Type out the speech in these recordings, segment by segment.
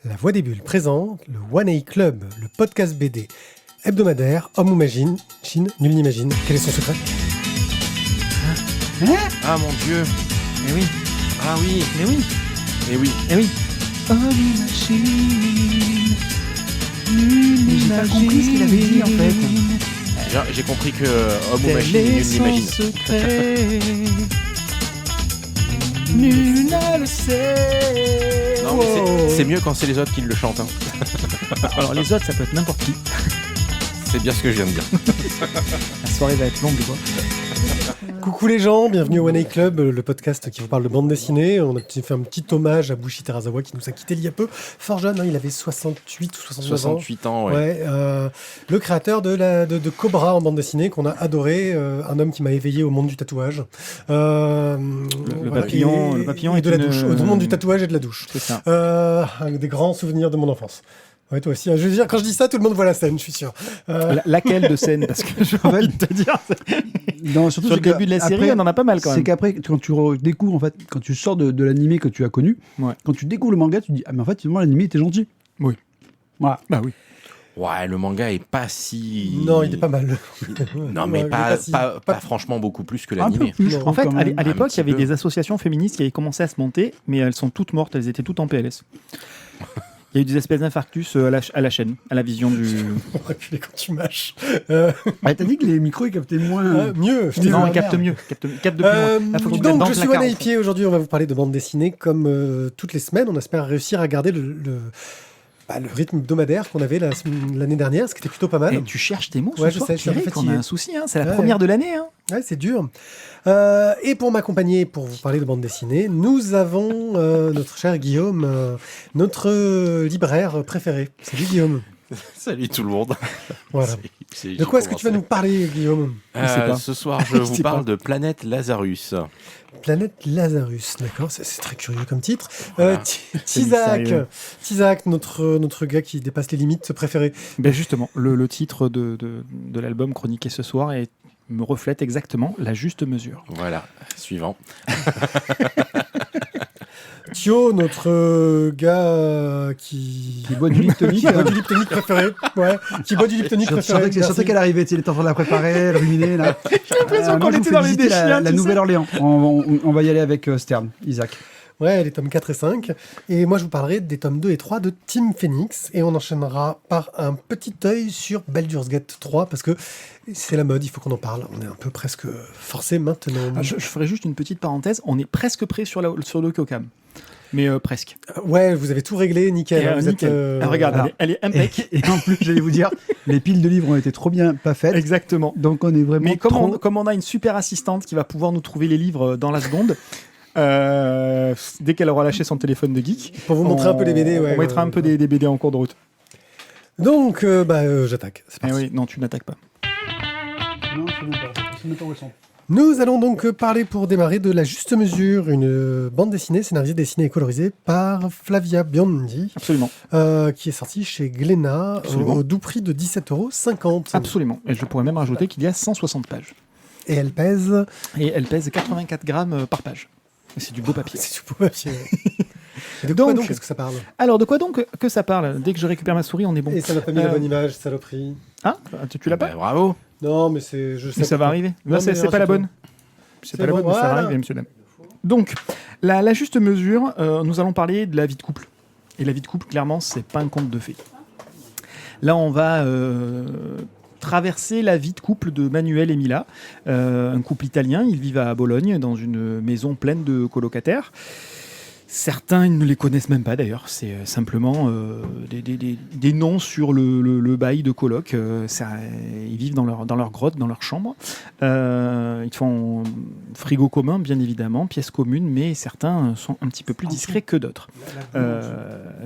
La Voix des Bulles présente le One A Club, le podcast BD hebdomadaire, homme ou machine, nul n'imagine. Quel est son secret? Ah mon Dieu. Eh oui. Ah oui. Mais oui. Eh oui. Eh oui. Homme ou machine. Mais j'ai pas compris ce qu'il avait dit en fait. J'ai compris que homme ou machine, nul n'imagine. Nul ne le sait. Non, mais c'est mieux quand c'est les autres qui le chantent. Hein. Alors les autres, ça peut être n'importe qui. C'est bien ce que je viens de dire. La soirée va être longue, quoi. Coucou les gens, bienvenue au One A Club, le podcast qui vous parle de bande dessinée. On a fait un petit hommage à Bushi Terasawa qui nous a quittés il y a peu. Fort jeune, hein, il avait 68 ou 69 ans. 68 ans, ouais. Ouais, le créateur de Cobra en bande dessinée qu'on a adoré, un homme qui m'a éveillé au monde du tatouage. Le papillon et est de la une... douche, au monde du tatouage et de la douche. C'est ça. Des grands souvenirs de mon enfance. Ouais, toi aussi. Je veux dire, quand je dis ça, tout le monde voit la scène, je suis sûr. Laquelle de scène? Parce que j'ai envie de te dire. Non, surtout Sur le début de la série, on en a pas mal quand même. C'est qu'après, quand tu découvres, en fait, quand tu sors de l'animé que tu as connu, Ouais. quand tu découvres le manga, tu te dis, ah, mais en fait, finalement, l'animé était gentil. Oui. Voilà. Bah oui. Ouais, le manga est pas si... Non, il est pas mal. Non, mais Ouais, pas franchement beaucoup plus que Un peu l'animé. plus, je Non. trouve, En fait, quand même. à l'époque, il y avait petit peu. des associations féministes qui avaient commencé à se monter, mais elles sont toutes mortes, elles étaient toutes en PLS. Il y a eu des espèces d'infarctus à la chaîne, à la vision du... Reculez quand tu mâches. Ah, t'as dit que les micros, ils captaient moins. Mieux, je t'ai Non, dit. il capte mieux. Capte depuis loin. Là, faut que tu mettes Donc, dans je le suis placard, One en A fait. Pied. Aujourd'hui, on va vous parler de bande dessinée comme toutes les semaines. On espère réussir à garder le rythme hebdomadaire qu'on avait l'année dernière, ce qui était plutôt pas mal. Et tu cherches tes mots Ouais, ce je soir, sais, je suis un peu Pierrick, on a fatigué. un souci, hein, c'est la Ouais. première de l'année. Hein. Ouais, c'est dur. Et pour m'accompagner, pour vous parler de bande dessinée, nous avons notre cher Guillaume, notre libraire préféré. Salut Guillaume. Salut tout le monde. Voilà. De quoi est-ce que tu vas nous parler, Guillaume? Je sais pas. Ce soir, je vous parle de Planète Lazarus. Planète Lazarus, d'accord, c'est très curieux comme titre. Voilà. Tizak, notre gars qui dépasse les limites préféré. Ben justement, le titre de l'album chroniqué ce soir me reflète exactement la juste mesure. Voilà, suivant. Thio, notre gars qui Qui boit du lip tonic. boit du lip tonic préféré. Ouais, qui boit du lip tonic Je préféré. sentais Merci. qu'elle arrivait, tu sais, il était en train de la préparer, elle ruminait, là. J'ai l'impression qu'on était dans les des chiens, La tu Nouvelle-Orléans. On va y aller avec Stern, Isaac. Ouais, les tomes 4 et 5. Et moi, je vous parlerai des tomes 2 et 3 de Team Phoenix. Et on enchaînera par un petit œil sur Baldur's Gate 3, parce que c'est la mode, il faut qu'on en parle. On est un peu presque forcé maintenant. Je ferai juste une petite parenthèse, on est presque prêt sur le Kyokam. Mais presque. Ouais, vous avez tout réglé, nickel. Et, Vous nickel. êtes, Ah, regarde, alors, elle est impec. Et en plus, j'allais vous dire, les piles de livres ont été trop bien pas faites. Exactement. Donc on est vraiment Mais trop... comme on a une super assistante qui va pouvoir nous trouver les livres dans la seconde, dès qu'elle aura lâché son téléphone de geek, pour vous montrer un peu les BD. Ouais, on mettra un peu des BD en cours de route. Donc, j'attaque. C'est Eh parti. oui, non, tu n'attaques pas. Non, c'est même pas. C'est même pas récent. Nous allons donc parler pour démarrer de La Juste Mesure, une bande dessinée scénarisée, dessinée et colorisée par Flavia Biondi, Absolument. qui est sortie chez Glénat Absolument. au doux prix de 17,50 €. Absolument. Et je pourrais même rajouter qu'il y a 160 pages. Et elle pèse... Et elle pèse 84 grammes par page. Et c'est du beau papier. C'est du beau papier. Et de quoi Donc- donc est-ce que ça parle? Alors, de quoi donc que ça parle? Dès que je récupère ma souris, on est bon. Et ça m'a pas mis la Euh, bonne image, saloperie. Ah, tu l'as pas? Bah, bravo. Non, mais c'est... Je sais Mais ça va arriver. Non, Là, c'est mais pas la rassure-toi. bonne. C'est C'est pas la bon, bonne, mais ça va voilà. arriver, monsieur dame. Donc, la juste mesure, nous allons parler de la vie de couple. Et la vie de couple, clairement, c'est pas un conte de fées. Là, on va traverser la vie de couple de Manuel et Mila, un couple italien. Ils vivent à Bologne, dans une maison pleine de colocataires. Certains ils ne les connaissent même pas d'ailleurs, c'est simplement des noms sur le bail de coloc. Ils vivent dans leur grotte, dans leur chambre. Ils font frigo commun, bien évidemment, pièce commune, mais certains sont un petit peu plus discrets que d'autres.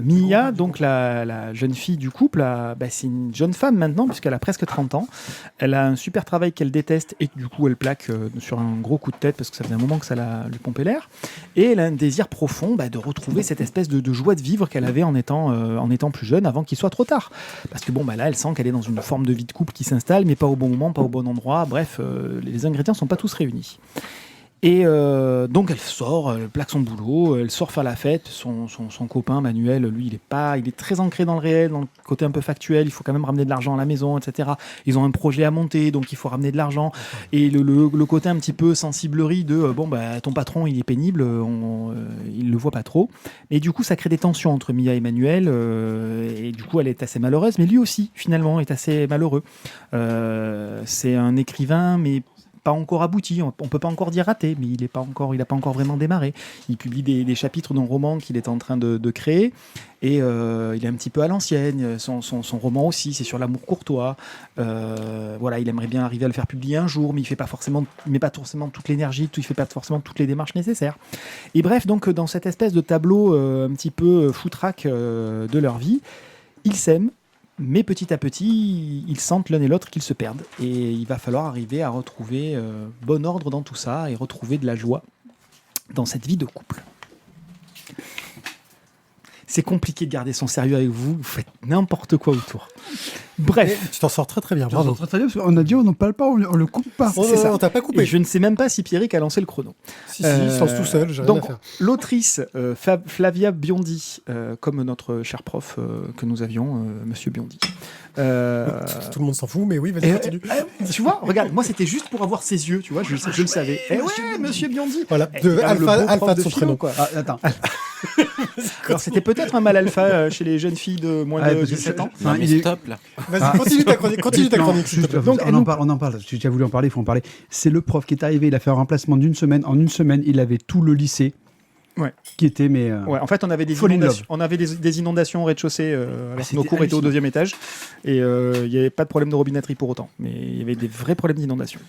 Mia, donc la jeune fille du couple, c'est une jeune femme maintenant, puisqu'elle a presque 30 ans. Elle a un super travail qu'elle déteste et que du coup elle plaque sur un gros coup de tête parce que ça fait un moment que ça lui pompait l'air. Et elle a un désir profond de retrouver cette espèce de joie de vivre qu'elle avait en étant plus jeune, avant qu'il soit trop tard. Parce que là, elle sent qu'elle est dans une forme de vie de couple qui s'installe, mais pas au bon moment, pas au bon endroit. Bref, les ingrédients ne sont pas tous réunis. Et donc elle sort, elle plaque son boulot, elle sort faire la fête. Son copain Manuel, lui, il est très ancré dans le réel, dans le côté un peu factuel. Il faut quand même ramener de l'argent à la maison, etc. Ils ont un projet à monter, donc il faut ramener de l'argent. Et le côté un petit peu sensiblerie de ton patron, il est pénible, il le voit pas trop. Et du coup, ça crée des tensions entre Mia et Manuel. Et du coup, elle est assez malheureuse, mais lui aussi, finalement, est assez malheureux. C'est un écrivain, mais pas encore abouti, on peut pas encore dire raté, mais il a pas encore vraiment démarré. Il publie des chapitres d'un roman qu'il est en train de créer, et il est un petit peu à l'ancienne. Son roman aussi, c'est sur l'amour courtois. Il aimerait bien arriver à le faire publier un jour, mais il met pas forcément toute l'énergie, il fait pas forcément toutes les démarches nécessaires. Et bref, donc dans cette espèce de tableau un petit peu foutraque de leur vie, ils s'aiment. Mais petit à petit, ils sentent l'un et l'autre qu'ils se perdent. Et il va falloir arriver à retrouver bon ordre dans tout ça et retrouver de la joie dans cette vie de couple. C'est compliqué de garder son sérieux avec vous. Vous faites n'importe quoi autour. Bref. Et tu t'en sors très très bien. Bravo. Bravo. Très, très bien, parce qu'on a dit on n'en parle pas, on le coupe pas. C'est ça. On t'a pas coupé. Et je ne sais même pas si Pierrick a lancé le chrono. Si, il se lance tout seul, j'ai rien à faire. L'autrice Flavia Biondi, comme notre cher prof que nous avions, Monsieur Biondi. Tout le monde s'en fout, mais oui, vas-y, continue. Tu vois, regarde, moi c'était juste pour avoir ses yeux, tu vois, je le savais. Monsieur Biondi. Voilà, alpha de son prénom. Quoi. Attends. Alors c'était peut-être un mal alpha chez les jeunes filles de moins de 17 ans. Non, mais stop là. Vas-y, continue ta chronique. S'il te plaît. Donc, on en parle. Si tu as voulu en parler, il faut en parler. C'est le prof qui est arrivé, il a fait un remplacement d'une semaine. En une semaine, il avait tout le lycée. Ouais. Qui était, mais. Ouais, en fait, on avait des inondations au rez-de-chaussée. Alors nos cours étaient au 2e étage. Et il n'y avait pas de problème de robinetterie pour autant. Mais il y avait des vrais problèmes d'inondation.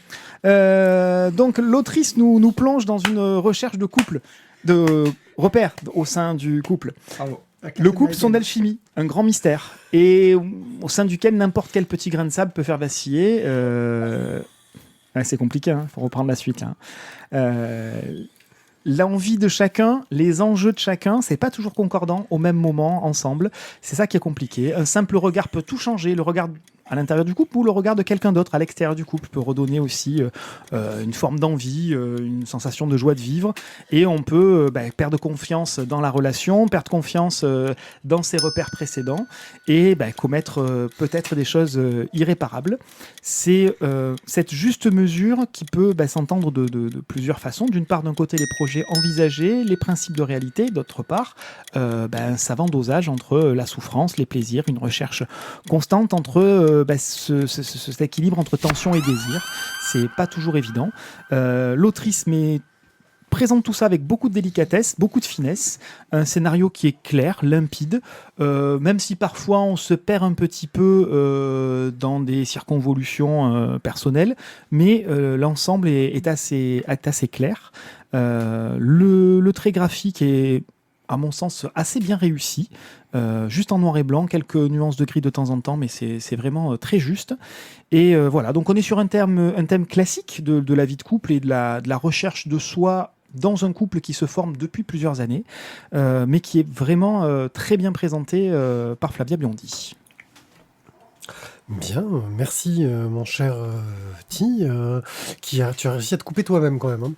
Donc, l'autrice nous plonge dans une recherche de couple, de repères au sein du couple. Bravo. Le couple sont d'alchimie, un grand mystère, et au sein duquel n'importe quel petit grain de sable peut faire vaciller. C'est compliqué, il faut reprendre la suite. L'envie de chacun, les enjeux de chacun, c'est pas toujours concordant au même moment, ensemble. C'est ça qui est compliqué. Un simple regard peut tout changer. Le regard à l'intérieur du couple ou le regard de quelqu'un d'autre à l'extérieur du couple peut redonner aussi une forme d'envie, une sensation de joie de vivre. Et on peut perdre confiance dans la relation, perdre confiance dans ses repères précédents et commettre peut-être des choses irréparables. C'est cette juste mesure qui peut s'entendre de plusieurs façons. D'une part, d'un côté, les projets envisagés, les principes de réalité. D'autre part, un savant dosage entre la souffrance, les plaisirs, une recherche constante entre cet équilibre entre tension et désir. C'est pas toujours évident. L'autrice présente tout ça avec beaucoup de délicatesse, beaucoup de finesse, un scénario qui est clair, limpide, même si parfois on se perd un petit peu dans des circonvolutions personnelles, mais l'ensemble est assez clair. Le trait graphique est, à mon sens, assez bien réussi. Juste en noir et blanc, quelques nuances de gris de temps en temps, mais c'est vraiment très juste. Et voilà, donc on est sur un thème classique de la vie de couple et de la recherche de soi dans un couple qui se forme depuis plusieurs années, mais qui est vraiment très bien présenté par Flavia Biondi. Bien, merci mon cher Ti, tu as réussi à te couper toi-même quand même.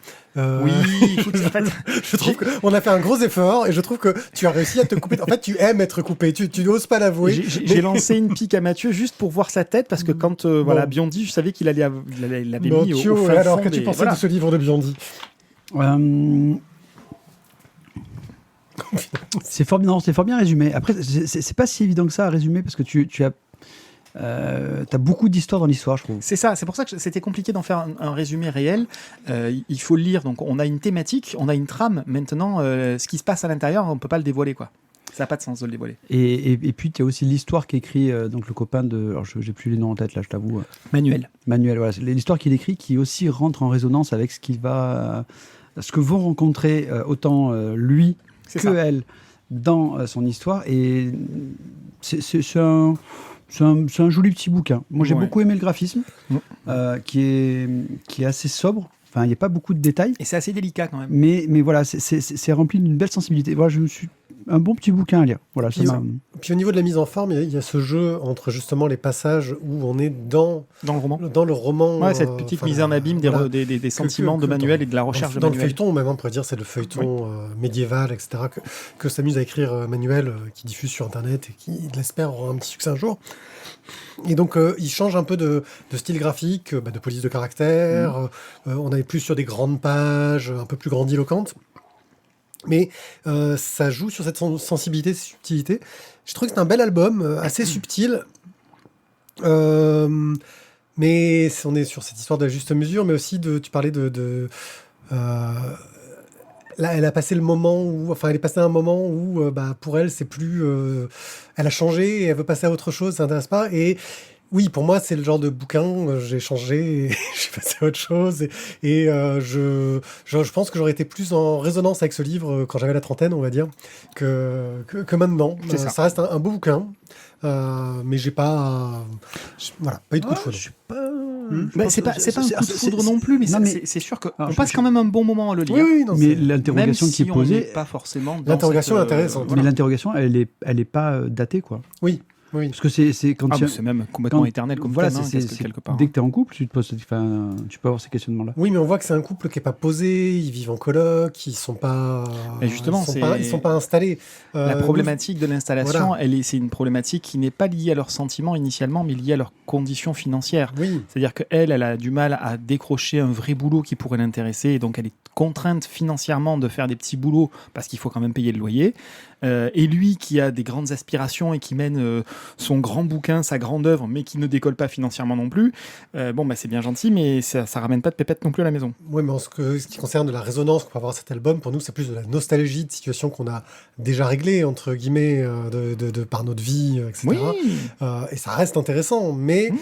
Oui, écoute, en fait, je trouve qu'on a fait un gros effort et je trouve que tu as réussi à te couper. En fait, tu aimes être coupé, tu n'oses pas l'avouer. J'ai lancé une pique à Mathieu juste pour voir sa tête parce que quand Biondi, je savais qu'il l'avait mis au fin alors, fond. Qu'as-tu pensé de ce livre de Biondi? C'est fort bien résumé. Après, c'est pas si évident que ça à résumer parce que tu as t'as beaucoup d'histoires dans l'histoire, je trouve. C'est ça, c'est pour ça que c'était compliqué d'en faire un résumé réel. Il faut le lire, donc on a une thématique, on a une trame. Maintenant, ce qui se passe à l'intérieur, on ne peut pas le dévoiler, quoi. Ça n'a pas de sens de le dévoiler. Et puis, tu as aussi l'histoire qu'écrit donc le copain de... Alors, je n'ai plus les noms en tête, là, je t'avoue. Manuel, voilà. C'est l'histoire qu'il écrit qui aussi rentre en résonance avec ce que vont rencontrer autant lui que elle dans son histoire. Et c'est un joli petit bouquin. Moi, j'ai beaucoup aimé le graphisme, qui est assez sobre. Enfin, il n'y a pas beaucoup de détails. Et c'est assez délicat quand même. Mais voilà, c'est rempli d'une belle sensibilité. Voilà, un bon petit bouquin à lire. Voilà, Puis au niveau de la mise en forme, il y a ce jeu entre justement les passages où on est dans le roman. Dans le roman. Ouais, cette petite mise en abîme des sentiments de Manuel et de la recherche de Dans Manuel. le feuilleton, même, on pourrait dire, c'est le feuilleton médiéval, etc., que s'amuse à écrire Manuel, qui diffuse sur Internet et qui, il l'espère, aura un petit succès un jour. Et donc, il change un peu de style graphique, de police de caractère. On est plus sur des grandes pages, un peu plus grandiloquentes. Mais ça joue sur cette sensibilité, cette subtilité. Je trouve que c'est un bel album, assez subtil. Mais on est sur cette histoire de la juste mesure, mais aussi tu parlais là, elle a passé le moment où, elle est passée à un moment où, pour elle, c'est plus, elle a changé et elle veut passer à autre chose, ça n'intéresse pas. Et oui, pour moi, c'est le genre de bouquin, j'ai changé, et j'ai passé à autre chose. Et je pense que j'aurais été plus en résonance avec ce livre quand j'avais la trentaine, on va dire, que maintenant. Ça reste un beau bouquin, mais j'ai pas, pas eu de coup de foudre. C'est pas un coup de foudre non plus, mais c'est sûr qu'on passe quand même un bon moment à le lire. Oui, mais l'interrogation qui est posée, pas forcément. L'interrogation est intéressante. Mais l'interrogation, elle est pas datée, quoi. Oui. Parce que c'est quand c'est même complètement éternel comme thème, quelque part. Dès que tu es en couple, tu peux avoir ces questionnements-là. Oui, mais on voit que c'est un couple qui n'est pas posé, ils vivent en coloc, ils sont pas. Mais justement, ils sont pas installés. La problématique de l'installation, c'est une problématique qui n'est pas liée à leurs sentiments initialement, mais liée à leurs conditions financières. Oui. C'est-à-dire qu'elle a du mal à décrocher un vrai boulot qui pourrait l'intéresser, et donc elle est contrainte financièrement de faire des petits boulots parce qu'il faut quand même payer le loyer. Et lui qui a des grandes aspirations et qui mène son grand bouquin, sa grande œuvre, mais qui ne décolle pas financièrement non plus, c'est bien gentil, mais ça ramène pas de pépette non plus à la maison. Oui, mais ce qui concerne la résonance qu'on peut avoir à cet album, pour nous, c'est plus de la nostalgie de situations qu'on a déjà réglées, entre guillemets, par notre vie, etc. Oui. Et ça reste intéressant, mais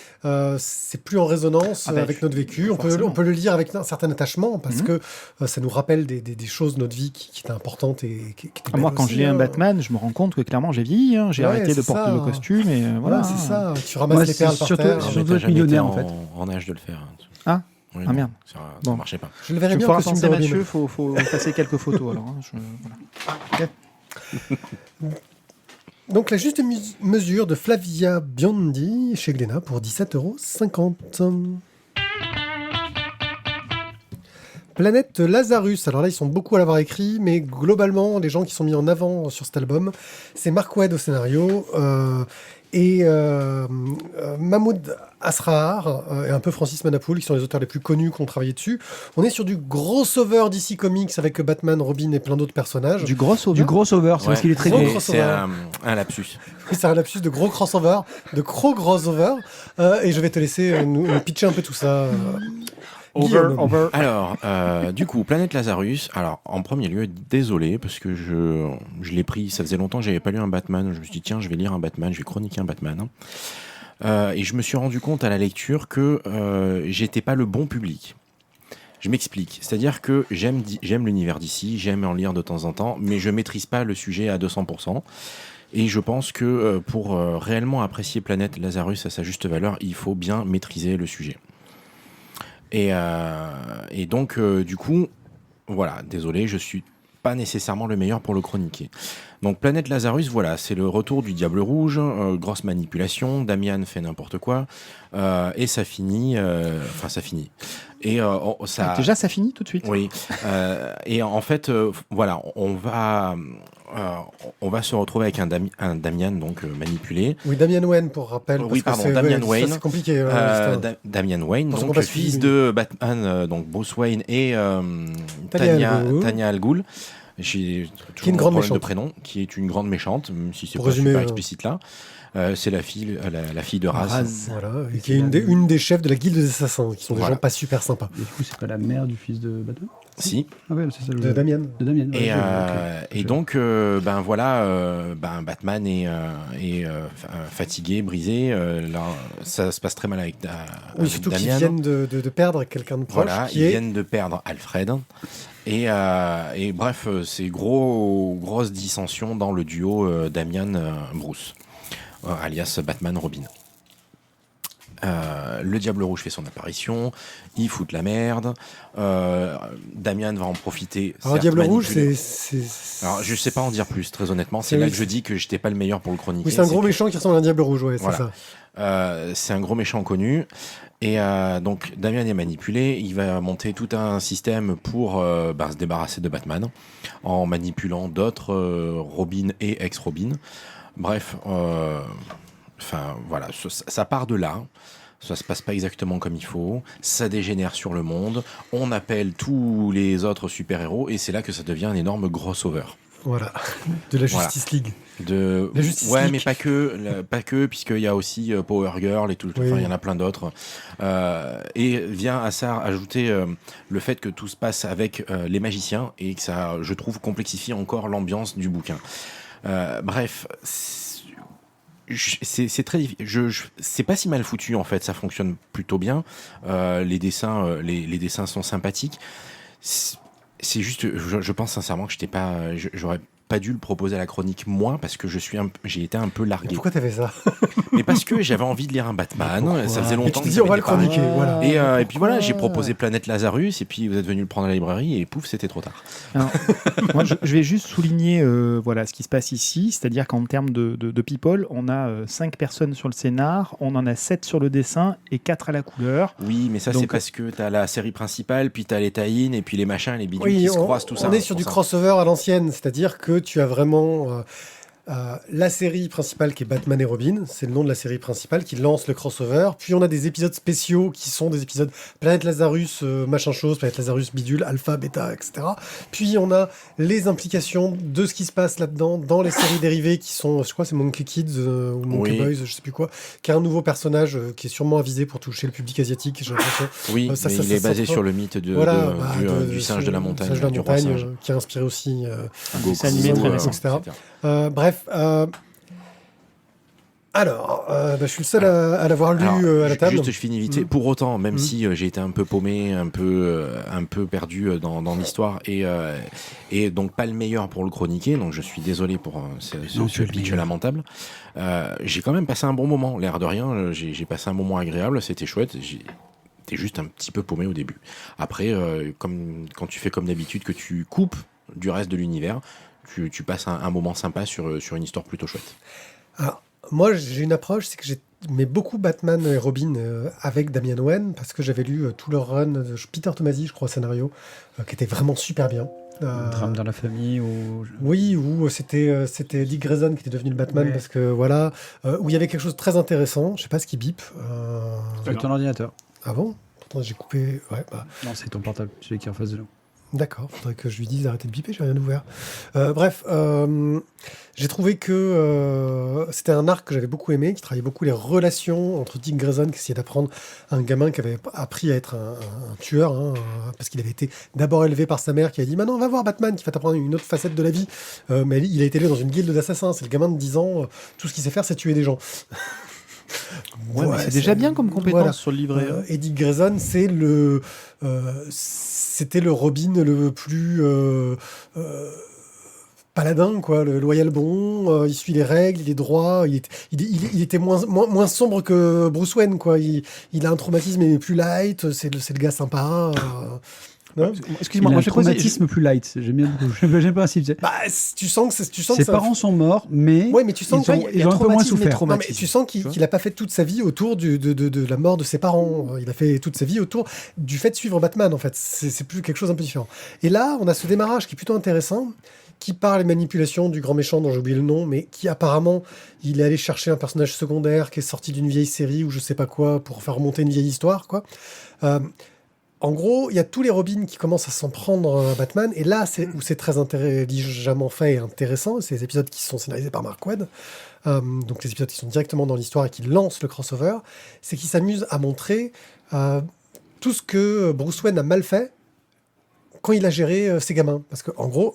c'est plus en résonance avec notre vécu. On peut le lire avec un certain attachement, parce que ça nous rappelle des choses de notre vie qui étaient importantes et qui étaient belles. Moi, quand je lis un Batman, je me rends compte que clairement j'ai vieilli, j'ai arrêté de porter le costume et voilà. C'est ça, tu ramasses les perles par terre. Surtout être millionnaire en fait. En âge de le faire. Ah, oui, merde. Ça marchait pas. Je le verrais bien. Il faudra penser, Mathieu, faut passer quelques photos alors. Voilà. Donc la juste mesure de Flavia Biondi chez Glénat pour 17,50 €. Planète Lazarus, alors là ils sont beaucoup à l'avoir écrit, mais globalement les gens qui sont mis en avant sur cet album, c'est Mark Waid au scénario et Mahmoud Asrar et un peu Francis Manapoul qui sont les auteurs les plus connus qui ont travaillé dessus. On est sur du crossover DC Comics avec Batman, Robin et plein d'autres personnages. Du crossover, c'est parce qu'il est très gros. C'est un lapsus. Oui, c'est un lapsus de gros crossover, et je vais te laisser nous pitcher un peu tout ça. Over. Alors, du coup, Planète Lazarus. Alors, en premier lieu, désolé, parce que je l'ai pris, ça faisait longtemps que j'avais pas lu un Batman. Je me suis dit, tiens, je vais lire un Batman, je vais chroniquer un Batman. Et je me suis rendu compte à la lecture que j'étais pas le bon public. Je m'explique. C'est-à-dire que j'aime l'univers d'ici, j'aime en lire de temps en temps, mais je maîtrise pas le sujet à 200%. Et je pense que pour réellement apprécier Planète Lazarus à sa juste valeur, il faut bien maîtriser le sujet. Et donc, du coup, voilà, désolé, je suis pas nécessairement le meilleur pour le chroniquer. Donc, Planète Lazarus, voilà, c'est le retour du Diable Rouge, grosse manipulation, Damian fait n'importe quoi, et ça finit. Ça finit. Et déjà, ça finit tout de suite. Oui. Et en fait, voilà, on va se retrouver avec un Damian donc manipulé. Oui, Damian Wayne pour rappel. Oui, pardon, Damian Wayne. C'est compliqué. Damian Wayne, donc fils de Batman, donc Bruce Wayne et Talia al Ghul. J'ai toujours un problème de prénom, qui est une grande méchante, même si c'est pas super explicite là. C'est la fille de Raz. Voilà, et qui est une des chefs de la guilde des assassins, qui sont des gens pas super sympas. Et du coup, c'est pas la mère du fils de Batman ? Si. Ah ouais, c'est ça, de Damian. Et donc, Batman est fatigué, brisé. Là, ça se passe très mal avec oui, surtout Damian. qu'ils viennent de perdre quelqu'un de proche. Voilà, viennent de perdre Alfred. Et bref, c'est grosse dissension dans le duo Damian-Bruce, alias Batman-Robin. Le Diable Rouge fait son apparition, il fout de la merde. Damian va en profiter. Alors, certes, Diable Rouge, manipuler. c'est. Alors, je sais pas en dire plus, très honnêtement. C'est Oui, là que je dis que j'étais pas le meilleur pour le chroniquer. Oui, c'est un gros que- méchant qui ressemble à un Diable Rouge, ouais, Voilà. c'est ça. C'est un gros méchant connu. Et donc, Damian est manipulé. Il va monter tout un système pour se débarrasser de Batman en manipulant d'autres Robin et ex-Robin. Bref, voilà, ça part de là. Ça se passe pas exactement comme il faut. Ça dégénère sur le monde. On appelle tous les autres super-héros et c'est là que ça devient un énorme crossover. Voilà. De la Justice League. La Justice ouais, League. mais pas que, puisqu'il y a aussi Power Girl et tout. Oui. Enfin, il y en a plein d'autres. Et vient à ça ajouter le fait que tout se passe avec les magiciens et que ça, je trouve, complexifie encore l'ambiance du bouquin. Bref. C'est très difficile. C'est pas si mal foutu en fait, ça fonctionne plutôt bien. Les dessins sont sympathiques. C'est juste, je pense sincèrement que j'aurais pas dû le proposer à la chronique moi parce que j'ai été un peu largué. Pourquoi t'as fait ça? Mais parce que j'avais envie de lire un Batman. Ça faisait Et longtemps tu te que dis, j'avais on va le pas parlé. chroniquer, voilà. Et puis voilà, j'ai proposé Planète Lazarus et puis vous êtes venu le prendre à la librairie et pouf, c'était trop tard. Alors, moi, je vais juste souligner voilà, ce qui se passe ici, c'est-à-dire qu'en termes de people, on a 5 personnes sur le scénar, on en a 7 sur le dessin et 4 à la couleur. Oui, mais ça Donc, c'est parce que t'as la série principale, puis t'as les tie-in et puis les machins, les bidules Oui, qui se croisent, tout ça. on est sur du crossover à l'ancienne, c'est-à-dire que tu as vraiment la série principale qui est Batman et Robin, c'est le nom de la série principale qui lance le crossover. Puis on a des épisodes spéciaux qui sont des épisodes Planète Lazarus, machin chose, Planète Lazarus bidule, alpha, bêta, etc. Puis on a les implications de ce qui se passe là-dedans dans les séries dérivées qui sont, je crois, c'est Monkey Kids ou Monkey Oui. Boys, je sais plus quoi, qui est un nouveau personnage qui est sûrement avisé pour toucher le public asiatique, j'ai l'impression. Oui, Ça, mais ça, il ça, est basé ça, sur le mythe Voilà, du singe de la montagne, singe de la du roi montagne, singe. qui a inspiré aussi Goku, C'est animé très récent. etc. Bref, alors, je suis le seul à l'avoir lu Alors, à la table. Juste, je finis vite fait. Pour autant, même Mm. si j'ai été un peu paumé, un peu perdu dans l'histoire et donc pas le meilleur pour le chroniquer, donc je suis désolé pour ce pitch lamentable. J'ai quand même passé un bon moment, l'air de rien. J'ai passé un moment agréable, c'était chouette. J'étais juste un petit peu paumé au début. Après, quand tu fais comme d'habitude, que tu coupes du reste de l'univers, tu passes un moment sympa sur une histoire plutôt chouette. Alors, moi, j'ai une approche, c'est que j'aimais beaucoup Batman et Robin avec Damian Owen, parce que j'avais lu tout leur run de Peter Tomasi, je crois, au scénario, qui était vraiment super bien. Drame dans la famille ou... Oui, où c'était Dick Grayson qui était devenu le Batman, Ouais. parce que voilà, où il y avait quelque chose de très intéressant. Je sais pas ce qui bip. C'est ton ordinateur. Ah bon? Pourtant, j'ai coupé. Ouais, bah. Non, c'est ton portable, celui qui est en face de nous. D'accord, faudrait que je lui dise d'arrêter de biper, j'ai rien ouvert. Bref, j'ai trouvé que c'était un arc que j'avais beaucoup aimé, qui travaillait beaucoup les relations entre Dick Grayson, qui essayait d'apprendre un gamin qui avait appris à être un tueur, parce qu'il avait été d'abord élevé par sa mère, qui a dit « Maintenant, va voir Batman, qui va t'apprendre une autre facette de la vie. » Mais il a été élevé dans une guilde d'assassins, c'est le gamin de 10 ans, tout ce qu'il sait faire, c'est tuer des gens. Ouais, mais c'est déjà bien comme compétence voilà. sur le livret. Et Dick Grayson, c'était le Robin le plus paladin, quoi, le loyal bon. Il suit les règles, il est droit. Il était moins sombre que Bruce Wayne, quoi. Il a un traumatisme mais plus light. C'est le gars sympa. Non Excuse-moi, Il a moi un je vais poser... traumatisme plus light. J'aime bien beaucoup. J'aime bien le principe. Bah, tu sens que Ses c'est un- parents sont morts, mais Ouais, mais tu sens ils ont un peu moins souffert. Non, mais tu sens qu'il n'a pas fait toute sa vie autour de la mort de ses parents. Il a fait toute sa vie autour du fait de suivre Batman, en fait. C'est plus quelque chose un peu différent. Et là, on a ce démarrage qui est plutôt intéressant, qui parle des manipulations du grand méchant dont j'ai oublié le nom, mais qui apparemment, il est allé chercher un personnage secondaire qui est sorti d'une vieille série ou je sais pas quoi pour faire remonter une vieille histoire, quoi. En gros, il y a tous les Robins qui commencent à s'en prendre à Batman, et là, c'est où c'est très intelligemment fait et intéressant. C'est les épisodes qui sont scénarisés par Mark Waid, donc les épisodes qui sont directement dans l'histoire et qui lancent le crossover. C'est qu'ils s'amusent à montrer tout ce que Bruce Wayne a mal fait quand il a géré ses gamins. Parce que, en gros,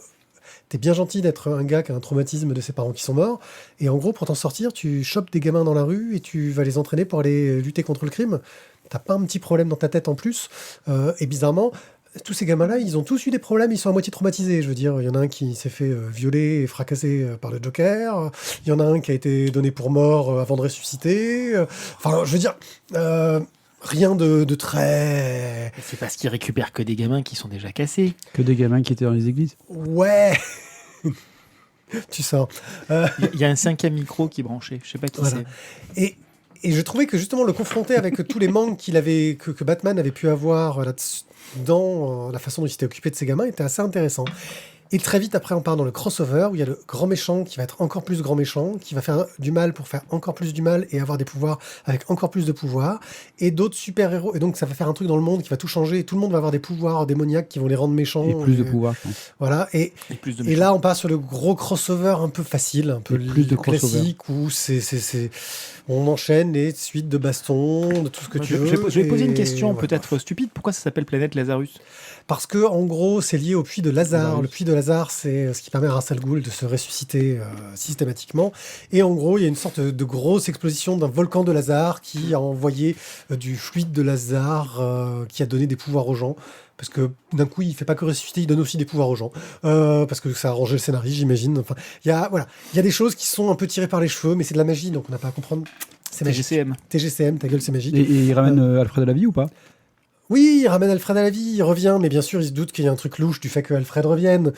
t'es bien gentil d'être un gars qui a un traumatisme de ses parents qui sont morts, et en gros, pour t'en sortir, tu chopes des gamins dans la rue et tu vas les entraîner pour aller lutter contre le crime. T'as pas un petit problème dans ta tête en plus. Et bizarrement, tous ces gamins-là, ils ont tous eu des problèmes, ils sont à moitié traumatisés. Je veux dire, il y en a un qui s'est fait violer et fracasser par le Joker. Il y en a un qui a été donné pour mort avant de ressusciter. Enfin, je veux dire, rien de très... C'est parce qu'ils récupèrent que des gamins qui sont déjà cassés. Que des gamins qui étaient dans les églises. Ouais. Tu sens. Il y a un 5e micro qui est branché. Je sais pas qui Voilà. c'est. Et je trouvais que justement le confronter avec tous les manques que Batman avait pu avoir dans la façon dont il s'était occupé de ses gamins était assez intéressant. Et très vite après, on part dans le crossover où il y a le grand méchant qui va être encore plus grand méchant, qui va faire du mal pour faire encore plus du mal et avoir des pouvoirs avec encore plus de pouvoirs, et d'autres super-héros. Et donc ça va faire un truc dans le monde qui va tout changer, et tout le monde va avoir des pouvoirs démoniaques qui vont les rendre méchants. Et plus de pouvoir, je pense. Voilà, et Plus de et là, on passe sur le gros crossover un peu facile, un peu Et plus de classique, où on enchaîne les suites de bastons, de tout ce que tu veux. Je vais poser une et question voilà. peut-être stupide. Pourquoi ça s'appelle Planète Lazarus? Parce que, en gros, c'est lié au puits de Lazare. Lazarus. Le puits de Lazare, c'est ce qui permet à Ra's al Ghul de se ressusciter systématiquement. Et en gros, il y a une sorte de grosse explosion d'un volcan de Lazare qui a envoyé du fluide de Lazare qui a donné des pouvoirs aux gens. Parce que d'un coup, il fait pas que ressusciter, il donne aussi des pouvoirs aux gens. Parce que ça a arrangé le scénario, j'imagine. Enfin, il y a des choses qui sont un peu tirées par les cheveux, mais c'est de la magie, donc on n'a pas à comprendre. C'est magique. TGCM. TGCM, ta gueule, c'est magique. Et il ramène Alfred à la vie ou pas? Oui, il ramène Alfred à la vie, il revient, mais bien sûr, il se doute qu'il y a un truc louche du fait que Alfred revienne.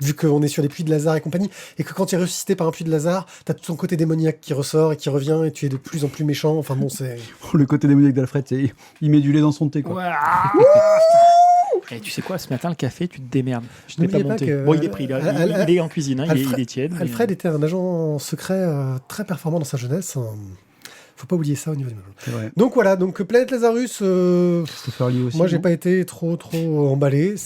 Vu qu'on est sur les puits de Lazare et compagnie, et que quand tu es ressuscité par un puits de Lazare, t'as tout ton côté démoniaque qui ressort et qui revient, et tu es de plus en plus méchant. Enfin bon, c'est... Le côté démoniaque d'Alfred, c'est il met du lait dans son thé, quoi. Et tu sais quoi, ce matin, le café, tu te démerdes. Je t'ai N'oubliez pas pas monté. que- Bon, il est pris, là. Il est en cuisine, hein, il est tiède. mais- Alfred était un agent secret très performant dans sa jeunesse. Faut pas oublier ça au niveau des méchants. C'est vrai. Donc voilà, donc Planète Lazarus, Christopher Lee aussi. moi j'ai non pas été trop emballé.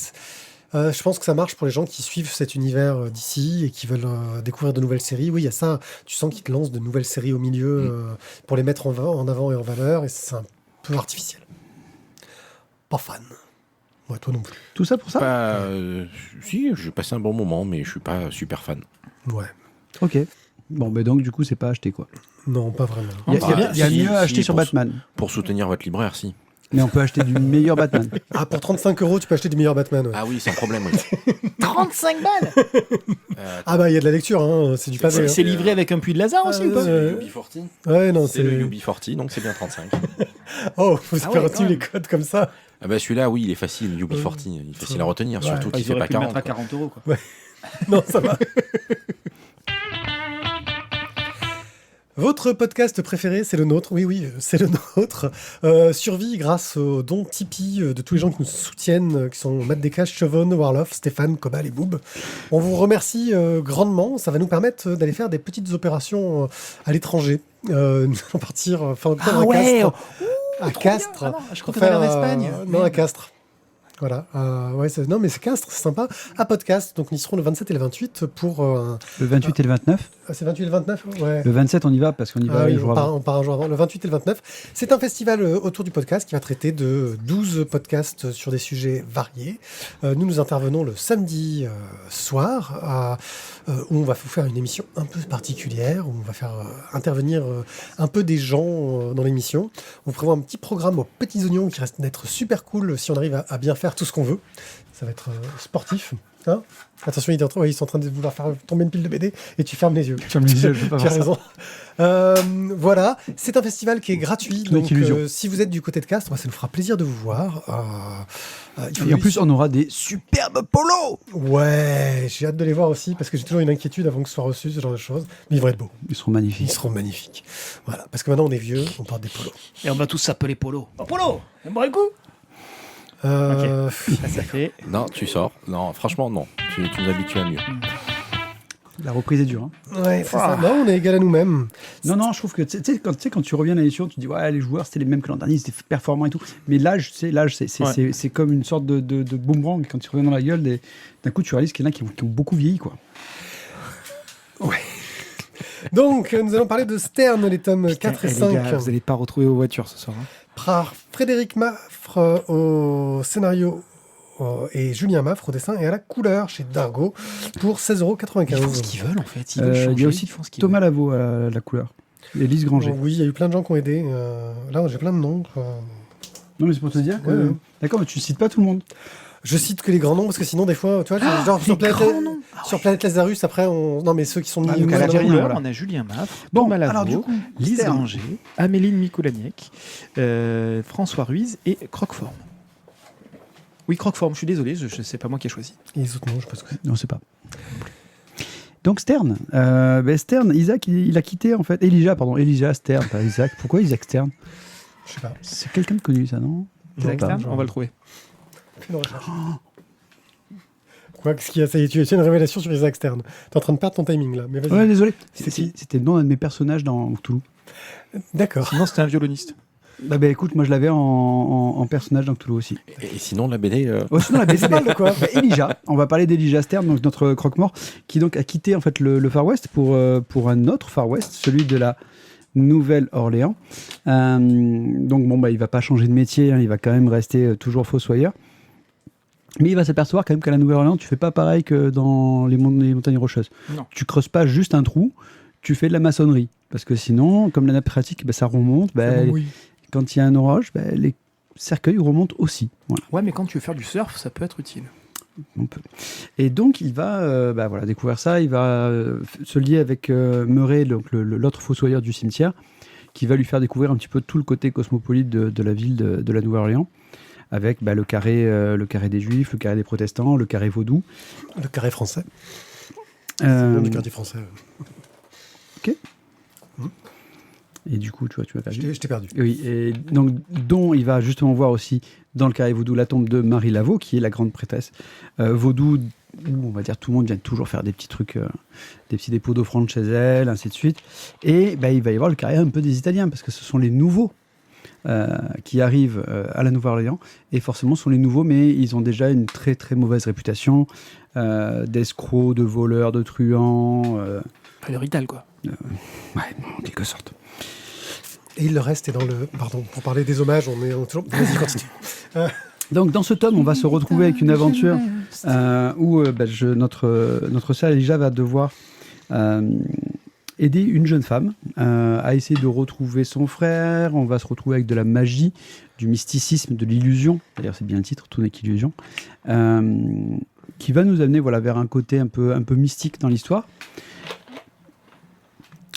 Je pense que ça marche pour les gens qui suivent cet univers d'ici et qui veulent découvrir de nouvelles séries. Oui, il y a ça. Tu sens qu'ils te lancent de nouvelles séries au milieu pour les mettre en avant et en valeur, et c'est un peu artificiel. Pas fan. Ouais, toi non plus. Tout ça pour ça Si, j'ai passé un bon moment, mais je suis pas super fan. Ouais. Ok. Bon, ben donc, du coup, c'est pas acheté, quoi. Non, pas vraiment. Il y a, bah, il y a- il y a si, mieux à acheter si, sur pour- Batman. Pour soutenir votre libraire, si. Mais on peut acheter du meilleur Batman. Ah, pour 35 €, tu peux acheter du meilleur Batman. Ouais. Ah oui, sans problème, oui. 35 balles. Ah bah, il y a de la lecture, hein. C'est du pavé. C'est livré avec un puits de Lazare aussi ou pas? UB40. Ouais, non, C'est le UB40, donc c'est bien 35. Oh, vous Ah avez ouais, retenu quand les même. codes comme ça. Ah bah celui-là, oui, il est facile, UB40, il est facile à retenir, Ouais. surtout Ah, qu'il ils fait auraient pas pu le mettre 40. à quoi. 40 €, quoi. Non, ça va. Votre podcast préféré, c'est le nôtre. Oui, c'est le nôtre. Survie grâce aux dons Tipeee de tous les gens qui nous soutiennent, qui sont Matt Descaches, Chevon, Warloff, Stéphane, Cobal et Boob. On vous remercie grandement. Ça va nous permettre d'aller faire des petites opérations à l'étranger. Nous allons partir fin octobre Ah ouais. à Castres. Ah non, je crois Pour qu'on est en faire, Espagne. non, à Castres. Voilà. Ouais, non, mais c'est Castres, c'est sympa. À podcast. Donc, nous y serons le 27 et le 28 pour. Le 28 et le 29. C'est 28 et le 29 ouais. Le 27, on y va parce qu'on y va Ah oui, les jours avant. on part un jour avant, le 28 et le 29. C'est un festival autour du podcast qui va traiter de 12 podcasts sur des sujets variés. Nous intervenons le samedi soir où on va vous faire une émission un peu particulière, où on va faire intervenir un peu des gens dans l'émission. On prévoit un petit programme aux petits oignons qui reste d'être super cool si on arrive à bien faire tout ce qu'on veut. Ça va être sportif. Hein, attention, ils sont en train de vouloir faire tomber une pile de BD et tu fermes les yeux. Tu vas me dire, je peux pas Tu as faire ça. raison. Voilà, c'est un festival qui est gratuit. Toute Donc, illusion. si vous êtes du côté de Castres, ça nous fera plaisir de vous voir. Il faut Et en plus, on aura des superbes polos. Ouais, j'ai hâte de les voir aussi parce que j'ai toujours une inquiétude avant que ce soit reçu, ce genre de choses. Mais ils vont être beaux. Ils seront Ils magnifiques. seront magnifiques. Voilà, parce que maintenant on est vieux, on porte des polos. Et on va tous s'appeler Polo. Oh, Polo, on boit le coup. Ça fait. Non, tu sors. Non, franchement, non. Tu nous habitues à mieux. La reprise est dure. Hein. Ouais, c'est ça. Non, on est égal à nous-mêmes. Non, je trouve que tu sais, quand tu reviens à l'émission, tu te dis ouais, les joueurs c'était les mêmes que l'an dernier, ils étaient performants et tout. Mais l'âge, c'est comme une sorte de boomerang. Quand tu reviens dans la gueule, d'un coup, tu réalises qu'il y en a qui ont beaucoup vieilli, quoi. Donc, nous allons parler de Stern, les tomes 4 et 5. Les gars, vous n'allez pas retrouver vos voitures ce soir. Hein. Par Frédéric Maffre au scénario et Julien Maffre au dessin et à la couleur chez Dargo pour 16,95 Ils font ce €. qu'ils veulent en fait. Ils Il veulent y changer, a aussi ils font ce qu'ils Thomas Lavaux à la couleur. Et Lise Granger. Oui, il y a eu plein de gens qui ont aidé. Là, j'ai plein de noms. Non, mais c'est pour te dire que... Ouais. D'accord, mais tu cites pas tout le monde. Je cite que les grands noms parce que sinon, des fois, tu vois, genre sur Planète Lazarus, après, non, mais ceux qui sont mis. donc à la Couleur, Algérien, voilà. on a Julien Maffre, Bon, Thomas Lavaux, alors du coup, Lise Stern. Ranger, Améline Mikolaniec, François Ruiz et Croqueforme. Oui, Croqueforme, je suis désolé, c'est pas moi qui ai choisi. Et les autres noms, je pense que. Non, c'est pas. Donc Stern. Stern, Isaac, il a quitté en fait. Elijah Stern, pas Isaac. Pourquoi Isaac Stern? Je sais pas. C'est quelqu'un de connu, ça, non? Isaac pas, Stern, genre. on va le trouver. Fais une recherche. Quoi, qu'est-ce qu'il y a? Ça y est, tu as une révélation sur Isaac Stern. T'es en train de perdre ton timing là, mais vas-y. Ouais, désolé. C'est qui C'était le nom d'un de mes personnages dans Cthulhu. D'accord. Sinon, c'était un violoniste. Bah écoute, moi je l'avais en personnage dans Cthulhu aussi. Et sinon, la BD. Oh, sinon la BD, Ça parle de quoi? Elijah. On va parler d'Elijah Stern, donc notre croque-mort, qui donc a quitté en fait le Far West pour un autre Far West, celui de la Nouvelle-Orléans. Donc bon, bah il va pas changer de métier, hein, il va quand même rester toujours fossoyeur. Mais il va s'apercevoir quand même qu'à la Nouvelle-Orléans, tu fais pas pareil que dans les montagnes rocheuses. Non. Tu creuses pas juste un trou, tu fais de la maçonnerie. Parce que sinon, comme la nappe phréatique, bah, ça remonte. Bah, quand il y a un orage, bah, les cercueils remontent aussi. Voilà. Ouais, mais quand tu veux faire du surf, ça peut être utile. On peut. Et donc, il va découvrir ça. Il va se lier avec Murray, donc l'autre fossoyeur du cimetière, qui va lui faire découvrir un petit peu tout le côté cosmopolite de la ville de la Nouvelle-Orléans, avec le carré des Juifs, le carré des protestants, le carré vaudou. Le carré français. C'est le nom du quartier français. Ok. Et du coup, tu m'as perdu. Je t'ai perdu. Oui, et donc, dont il va justement voir aussi dans le carré vaudou la tombe de Marie Laveau, qui est la grande prêtresse vaudou, où on va dire tout le monde vient toujours faire des petits trucs, des petits dépôts d'offrandes chez elle, ainsi de suite. Et il va y avoir le carré un peu des Italiens, parce que ce sont les nouveaux qui arrivent à la Nouvelle-Orléans, et forcément ce sont les nouveaux, mais ils ont déjà une très très mauvaise réputation d'escrocs, de voleurs, de truands. Enfin, le rital, quoi. Ouais, en quelque sorte. Et il le reste est dans le. Pardon, pour parler des hommages, on est toujours. Vas-y, continue. Donc dans ce tome, on va se retrouver avec une aventure où notre sœur Elijah va devoir aider une jeune femme à essayer de retrouver son frère. On va se retrouver avec de la magie, du mysticisme, de l'illusion. D'ailleurs, c'est bien le titre, tout n'est qu'illusion, qui va nous amener vers un côté un peu mystique dans l'histoire.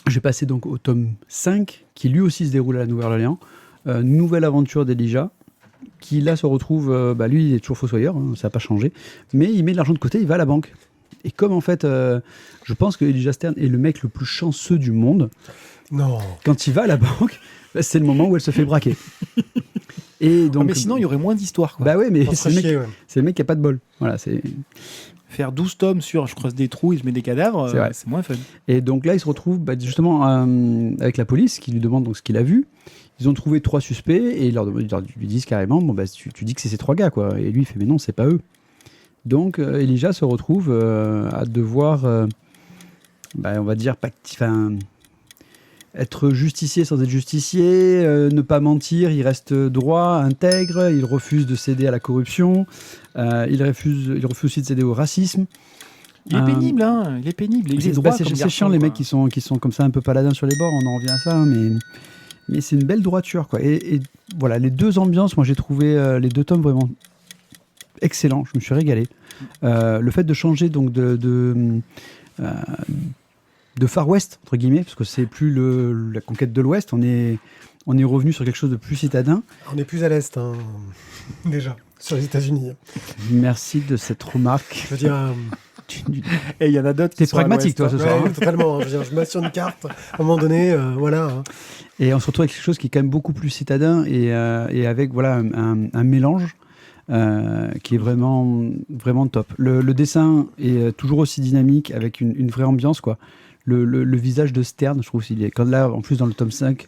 Je vais passer donc au tome 5, qui lui aussi se déroule à la Nouvelle-Orléans. Nouvelle aventure d'Elijah, qui là se retrouve, lui il est toujours fossoyeur, hein, ça n'a pas changé, mais il met de l'argent de côté, il va à la banque. Et comme en fait, je pense que Elijah Stern est le mec le plus chanceux du monde, Non. quand il va à la banque, c'est le moment où elle se fait braquer. Et donc, mais sinon, il y aurait moins d'histoires, quoi. Bah ouais, mais On se ferait chier, ouais. c'est le mec qui a pas de bol. Voilà, c'est... Faire 12 tomes sur je creuse des trous et je mets des cadavres, C'est vrai. c'est moins fun. Et donc là, il se retrouve justement avec la police qui lui demande donc ce qu'il a vu. Ils ont trouvé 3 suspects et ils lui disent carrément tu dis que c'est ces 3 gars, quoi. Et lui, il fait mais non, c'est pas eux. Donc Elijah se retrouve à devoir, on va dire, être justicier sans être justicier, ne pas mentir, il reste droit, intègre, il refuse de céder à la corruption, il refuse aussi de céder au racisme. Il est pénible, hein. Il est pénible. Il est droit comme c'est garçon, chiant les quoi. mecs qui sont comme ça un peu paladins sur les bords, on en revient à ça, hein, mais c'est une belle droiture, quoi. Et voilà, les 2 ambiances, moi j'ai trouvé les 2 tomes vraiment excellents, je me suis régalé. Le fait de changer donc de Far West, entre guillemets, parce que c'est plus la conquête de l'Ouest, on est revenu sur quelque chose de plus citadin. On est plus à l'Est, hein, déjà, sur les États-Unis. Merci de cette remarque. Je veux dire. Et il y en a d'autres qui T'es sont à pragmatique, toi, l'ouest, ce soir. Ouais, totalement. Je veux dire, je mets sur une carte, à un moment donné, voilà. Hein. Et on se retrouve avec quelque chose qui est quand même beaucoup plus citadin et avec un mélange qui est vraiment, vraiment top. Le dessin est toujours aussi dynamique, avec une vraie ambiance, quoi. Le visage de Stern, je trouve, quand là, en plus dans le tome 5,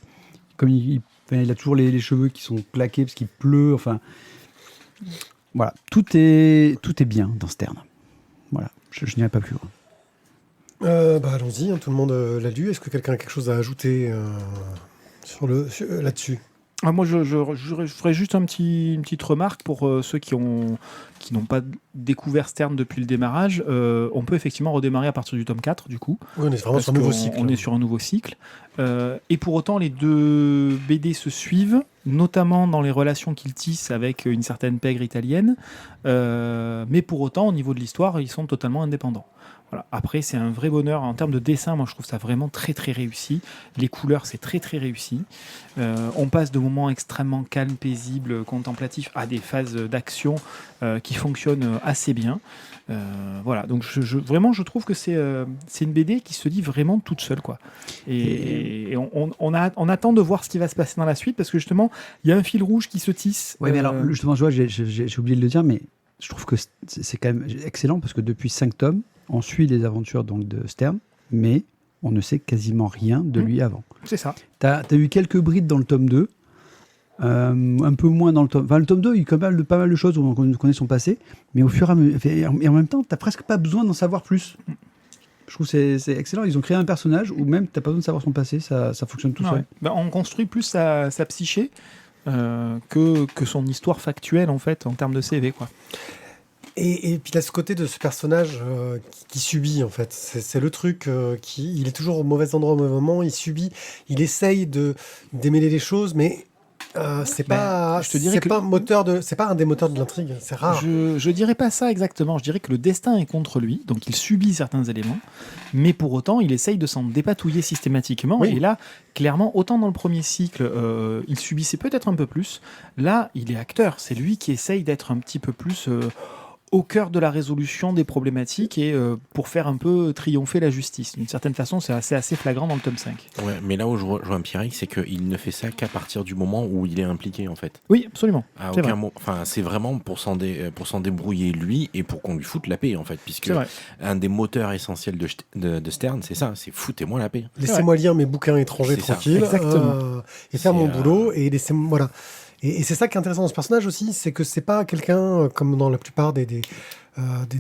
comme il a toujours les cheveux qui sont claqués parce qu'il pleut, enfin... Voilà, tout est bien dans Stern. Voilà, je n'irai pas plus loin. Allons-y, hein, tout le monde l'a lu. Est-ce que quelqu'un a quelque chose à ajouter là-dessus? Moi, je ferais juste une petite remarque pour ceux qui n'ont pas découvert Stern depuis le démarrage. On peut effectivement redémarrer à partir du tome 4, du coup. Oui, on est vraiment sur un nouveau cycle. On est sur un nouveau cycle. Et pour autant, les deux BD se suivent, notamment dans les relations qu'ils tissent avec une certaine pègre italienne. Mais pour autant, au niveau de l'histoire, ils sont totalement indépendants. Voilà. Après, c'est un vrai bonheur. En termes de dessin, moi, je trouve ça vraiment très, très réussi. Les couleurs, c'est très, très réussi. On passe de moments extrêmement calmes, paisibles, contemplatifs, à des phases d'action qui fonctionnent assez bien. Voilà. Donc, vraiment, je trouve que c'est une BD qui se lit vraiment toute seule, quoi. Et on attend de voir ce qui va se passer dans la suite, parce que justement, il y a un fil rouge qui se tisse. Oui, mais alors, justement, je vois, j'ai oublié de le dire, mais je trouve que c'est quand même excellent, parce que depuis 5 tomes, on suit les aventures donc, de Stern, mais on ne sait quasiment rien de lui avant. C'est ça. Tu as eu quelques brides dans le tome 2, un peu moins dans le tome... Enfin, le tome 2, il y a quand même pas mal de choses où on connaît son passé, mais au fur et à mesure... Et en même temps, tu n'as presque pas besoin d'en savoir plus. Je trouve que c'est excellent. Ils ont créé un personnage où même tu n'as pas besoin de savoir son passé, ça fonctionne tout seul. Ben, on construit plus sa psyché que son histoire factuelle, en fait, en termes de CV, quoi. Et puis, il a ce côté de ce personnage qui subit, en fait. C'est le truc il est toujours au mauvais endroit au mauvais moment, il subit, il essaye de démêler les choses, mais c'est pas un des moteurs de l'intrigue, c'est rare. Je dirais pas ça exactement, je dirais que le destin est contre lui, donc il subit certains éléments, mais pour autant, il essaye de s'en dépatouiller systématiquement, oui. Et là, clairement, autant dans le premier cycle, il subissait peut-être un peu plus, là, il est acteur, c'est lui qui essaye d'être un petit peu plus... au cœur de la résolution des problématiques et pour faire un peu triompher la justice. D'une certaine façon, c'est assez flagrant dans le tome 5. Ouais, mais là où je rejoins Pierrick, c'est qu'il ne fait ça qu'à partir du moment où il est impliqué, en fait. Oui, absolument. C'est vraiment pour s'en débrouiller lui et pour qu'on lui foute la paix, en fait, puisque un des moteurs essentiels de Stern, c'est ça, c'est foutez-moi la paix. Laissez-moi lire mes bouquins étrangers tranquilles et faire mon boulot et laissez-moi... Voilà. Et c'est ça qui est intéressant dans ce personnage aussi, c'est que c'est pas quelqu'un, comme dans la plupart des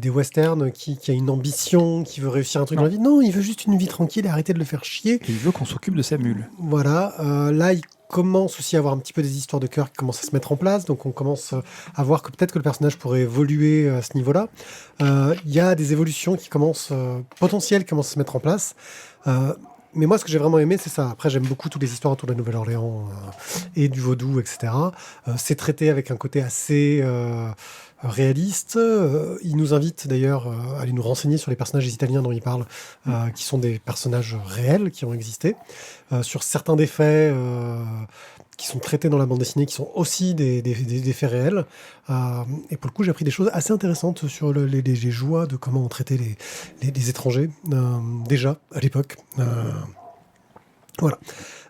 westerns, qui a une ambition, qui veut réussir un truc dans la vie. Non, il veut juste une vie tranquille et arrêter de le faire chier. Et il veut qu'on s'occupe de sa mule. Voilà. Là, il commence aussi à avoir un petit peu des histoires de cœur qui commencent à se mettre en place. Donc, on commence à voir que peut-être que le personnage pourrait évoluer à ce niveau-là. Il y a des évolutions qui commencent, potentielles, qui commencent à se mettre en place. Mais moi, ce que j'ai vraiment aimé, c'est ça. Après, j'aime beaucoup toutes les histoires autour de la Nouvelle-Orléans et du vaudou, etc. C'est traité avec un côté assez réaliste. Il nous invite d'ailleurs à aller nous renseigner sur les personnages italiens dont il parle, qui sont des personnages réels, qui ont existé. Sur certains des faits qui sont traités dans la bande dessinée, qui sont aussi des faits réels. Et pour le coup, j'ai appris des choses assez intéressantes sur les joies de comment on traitait les étrangers, déjà, à l'époque. Voilà.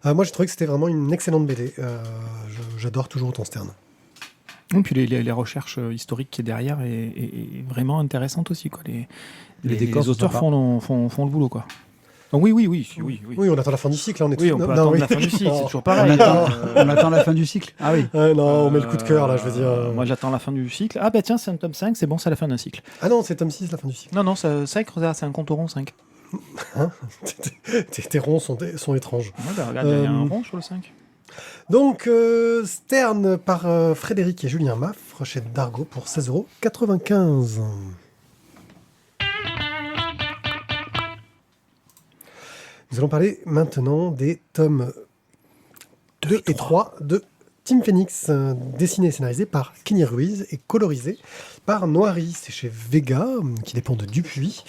Moi, j'ai trouvé que c'était vraiment une excellente BD. J'adore toujours autant Stern. Et puis les recherches historiques qui est derrière est vraiment intéressante aussi, quoi. Les auteurs font le boulot, quoi. Donc oui, on attend la fin du cycle. On attend la fin du cycle, c'est toujours pareil. On attend la fin du cycle. Ah oui. Non, on met le coup de cœur, là, je veux dire. Moi, j'attends la fin du cycle. Ah bah tiens, c'est un tome 5, c'est bon, c'est la fin d'un cycle. Ah non, c'est tome 6, la fin du cycle. Non, c'est un compte au rond 5. Hein tes ronds sont étranges. Ouais, bah, regarde, il y a un rond sur le 5. Donc, Stern par Frédéric et Julien Maffre chez Dargaud pour 16,95 €. Nous allons parler maintenant des tomes 2 et 3 de Tim Phoenix, dessiné et scénarisé par Kenny Ruiz et colorisé par Noiry. C'est chez Vega, qui dépend de Dupuis.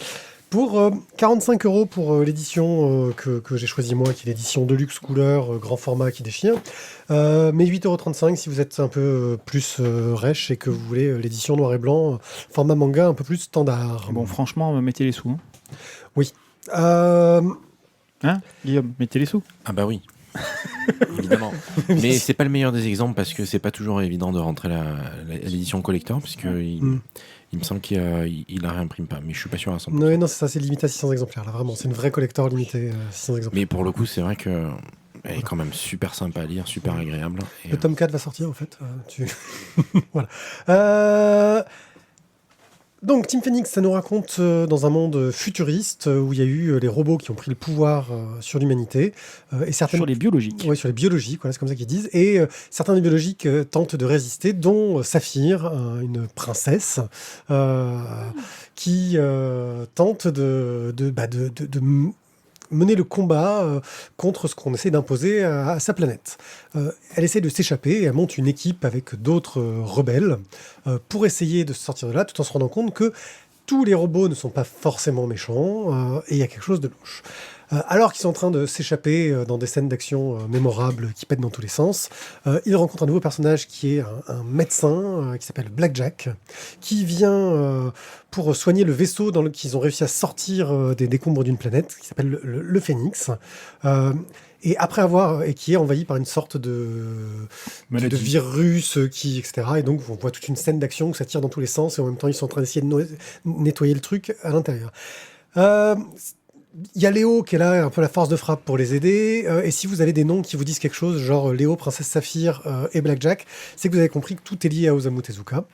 Pour 45 € pour l'édition que j'ai choisie moi, qui est l'édition Deluxe couleur, grand format qui déchire. Mais 8,35 € si vous êtes un peu plus rêche et que vous voulez l'édition noir et blanc, format manga un peu plus standard. Bon, franchement, mettez les sous. Hein. Oui. Hein, Guillaume, mettez les sous. Ah bah oui. Évidemment. Mais c'est pas le meilleur des exemples parce que c'est pas toujours évident de rentrer l'édition collector puisque il me semble qu'il la réimprime pas, mais je suis pas sûr à 100%. Non, c'est ça, c'est limité à 600 exemplaires là, vraiment, c'est une vraie collector limitée à 600 exemplaires. Mais pour le coup, c'est vrai que elle est quand même super sympa à lire, super agréable. Le tome 4 va sortir en fait. Voilà. Donc, Team Phoenix, ça nous raconte dans un monde futuriste où il y a eu les robots qui ont pris le pouvoir sur l'humanité. Et certaines... Sur les biologiques. Oui, sur les biologiques, voilà, c'est comme ça qu'ils disent. Et certains des biologiques tentent de résister, dont Saphir, une princesse, qui tente de mener le combat contre ce qu'on essaie d'imposer à sa planète. Elle essaie de s'échapper et elle monte une équipe avec d'autres rebelles pour essayer de se sortir de là, tout en se rendant compte que tous les robots ne sont pas forcément méchants et il y a quelque chose de louche. Alors qu'ils sont en train de s'échapper dans des scènes d'action mémorables qui pètent dans tous les sens, ils rencontrent un nouveau personnage qui est un médecin qui s'appelle Blackjack, qui vient pour soigner le vaisseau dans lequel ils ont réussi à sortir des décombres d'une planète, qui s'appelle le Phénix. Et qui est envahi par une sorte de virus, etc. Et donc, on voit toute une scène d'action où ça tire dans tous les sens, et en même temps, ils sont en train d'essayer de nettoyer le truc à l'intérieur. Il y a Léo qui est là, un peu la force de frappe pour les aider. Et si vous avez des noms qui vous disent quelque chose, genre Léo, Princesse Saphir et Blackjack, c'est que vous avez compris que tout est lié à Osamu Tezuka.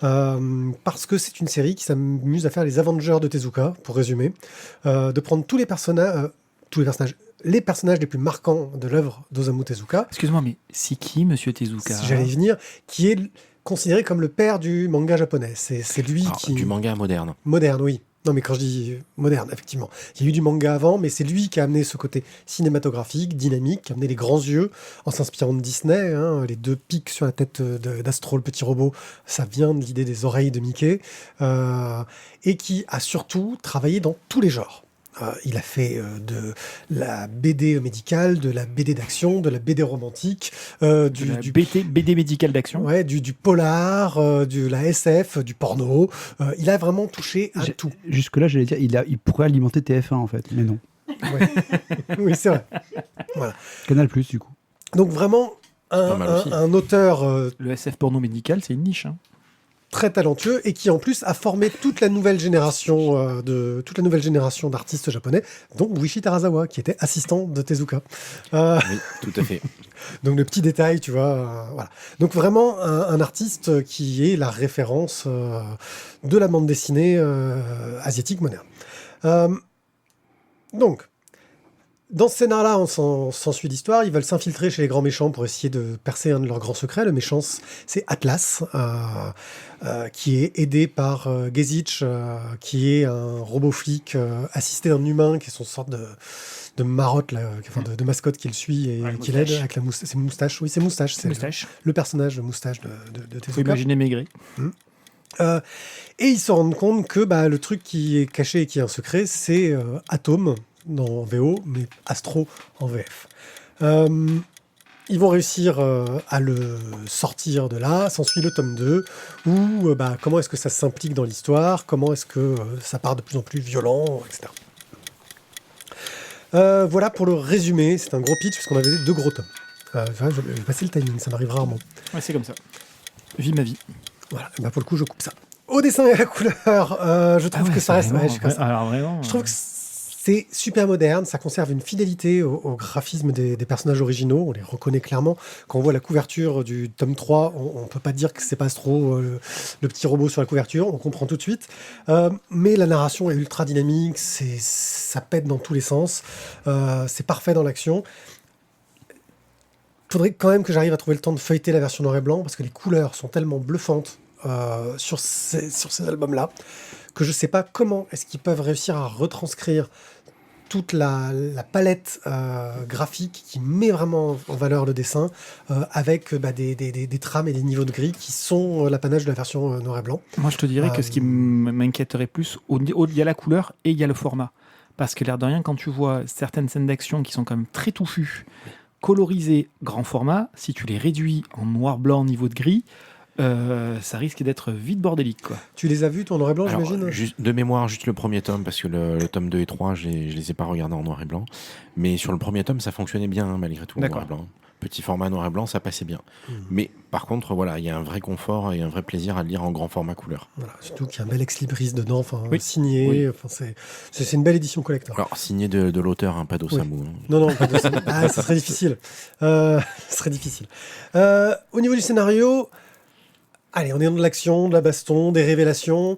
Parce que c'est une série qui s'amuse à faire les Avengers de Tezuka, pour résumer. De prendre tous les personnages, les personnages les plus marquants de l'œuvre d'Osamu Tezuka. Excuse-moi, mais c'est qui, Monsieur Tezuka ? J'allais y venir, qui est considéré comme le père du manga japonais. C'est lui qui... Du manga moderne. Moderne, oui. Non, mais quand je dis moderne, effectivement. Il y a eu du manga avant, mais c'est lui qui a amené ce côté cinématographique, dynamique, qui a amené les grands yeux, en s'inspirant de Disney. Les 2 pics sur la tête d'Astro, le petit robot, ça vient de l'idée des oreilles de Mickey. Et qui a surtout travaillé dans tous les genres. Il a fait de la BD médicale, de la BD d'action, de la BD romantique, du BD médical d'action. Ouais, du polar, de la SF, du porno. Il a vraiment touché à tout. Jusque-là, j'allais dire, il pourrait alimenter TF1 en fait, mais non. Ouais. Oui, c'est vrai. Voilà. Canal+, du coup. Donc vraiment, un auteur... Le SF porno médical, c'est une niche, hein. Très talentueux et qui en plus a formé toute la nouvelle génération d'artistes japonais, dont Wishi Terazawa, qui était assistant de Tezuka. Oui, tout à fait. Donc le petit détail, tu vois. Voilà. Donc vraiment un artiste qui est la référence de la bande dessinée asiatique moderne. Donc, dans ce scénar-là, on s'ensuit d'histoire. Ils veulent s'infiltrer chez les grands méchants pour essayer de percer un de leurs grands secrets. Le méchant, c'est Atlas, qui est aidé par Gezich, qui est un robot flic assisté d'un humain, qui est son sorte de marotte, là, de mascotte qui le suit et qui l'aide avec ses moustaches. Oui, c'est moustache. C'est le personnage de moustache de Tezuka. Faut imaginer Maigret. Et ils se rendent compte que le truc qui est caché et qui est un secret, c'est Atom, en VO, mais Astro en VF. Ils vont réussir à le sortir de là. S'ensuit le tome 2, où comment est-ce que ça s'implique dans l'histoire, comment est-ce que ça part de plus en plus violent, etc. Voilà pour le résumé. C'est un gros pitch, parce qu'on avait 2 gros tomes. Je vais passer le timing, ça m'arrive rarement. Ouais, c'est comme ça. Vis ma vie. Voilà, pour le coup, je coupe ça. Au dessin et à la couleur, je trouve que ça reste... Alors vraiment... Je trouve que c'est super moderne, ça conserve une fidélité au graphisme des personnages originaux, on les reconnaît clairement. Quand on voit la couverture du tome 3, on ne peut pas dire que c'est pas Astro, le petit robot sur la couverture, on comprend tout de suite. Mais la narration est ultra dynamique, ça pète dans tous les sens, c'est parfait dans l'action. Il faudrait quand même que j'arrive à trouver le temps de feuilleter la version noir et blanc, parce que les couleurs sont tellement bluffantes sur ces albums-là, que je ne sais pas comment est-ce qu'ils peuvent réussir à retranscrire toute la palette graphique qui met vraiment en valeur le dessin, avec des trames et des niveaux de gris qui sont l'apanage de la version noir et blanc. Moi, je te dirais que ce qui m'inquiéterait plus, il y a la couleur et il y a le format. Parce que l'air de rien, quand tu vois certaines scènes d'action qui sont quand même très touffues, colorisées, grand format, si tu les réduis en noir-blanc niveau de gris, ça risque d'être vite bordélique, quoi. Tu les as vus, toi, en noir et blanc, j'imagine ? De mémoire, juste le premier tome, parce que le tome 2 et 3, je les ai pas regardés en noir et blanc. Mais sur le premier tome, ça fonctionnait bien, malgré tout, en noir et blanc. Petit format noir et blanc, ça passait bien. Mais par contre, voilà, il y a un vrai confort et un vrai plaisir à le lire en grand format couleur. Voilà, surtout qu'il y a un bel ex-libris dedans, signé. Oui. C'est une belle édition collector. Alors, signé de l'auteur, pas d'Osamu. Oui. Non, pas d'Osamu. Ça serait difficile. Au niveau du scénario... Allez, on est dans de l'action, de la baston, des révélations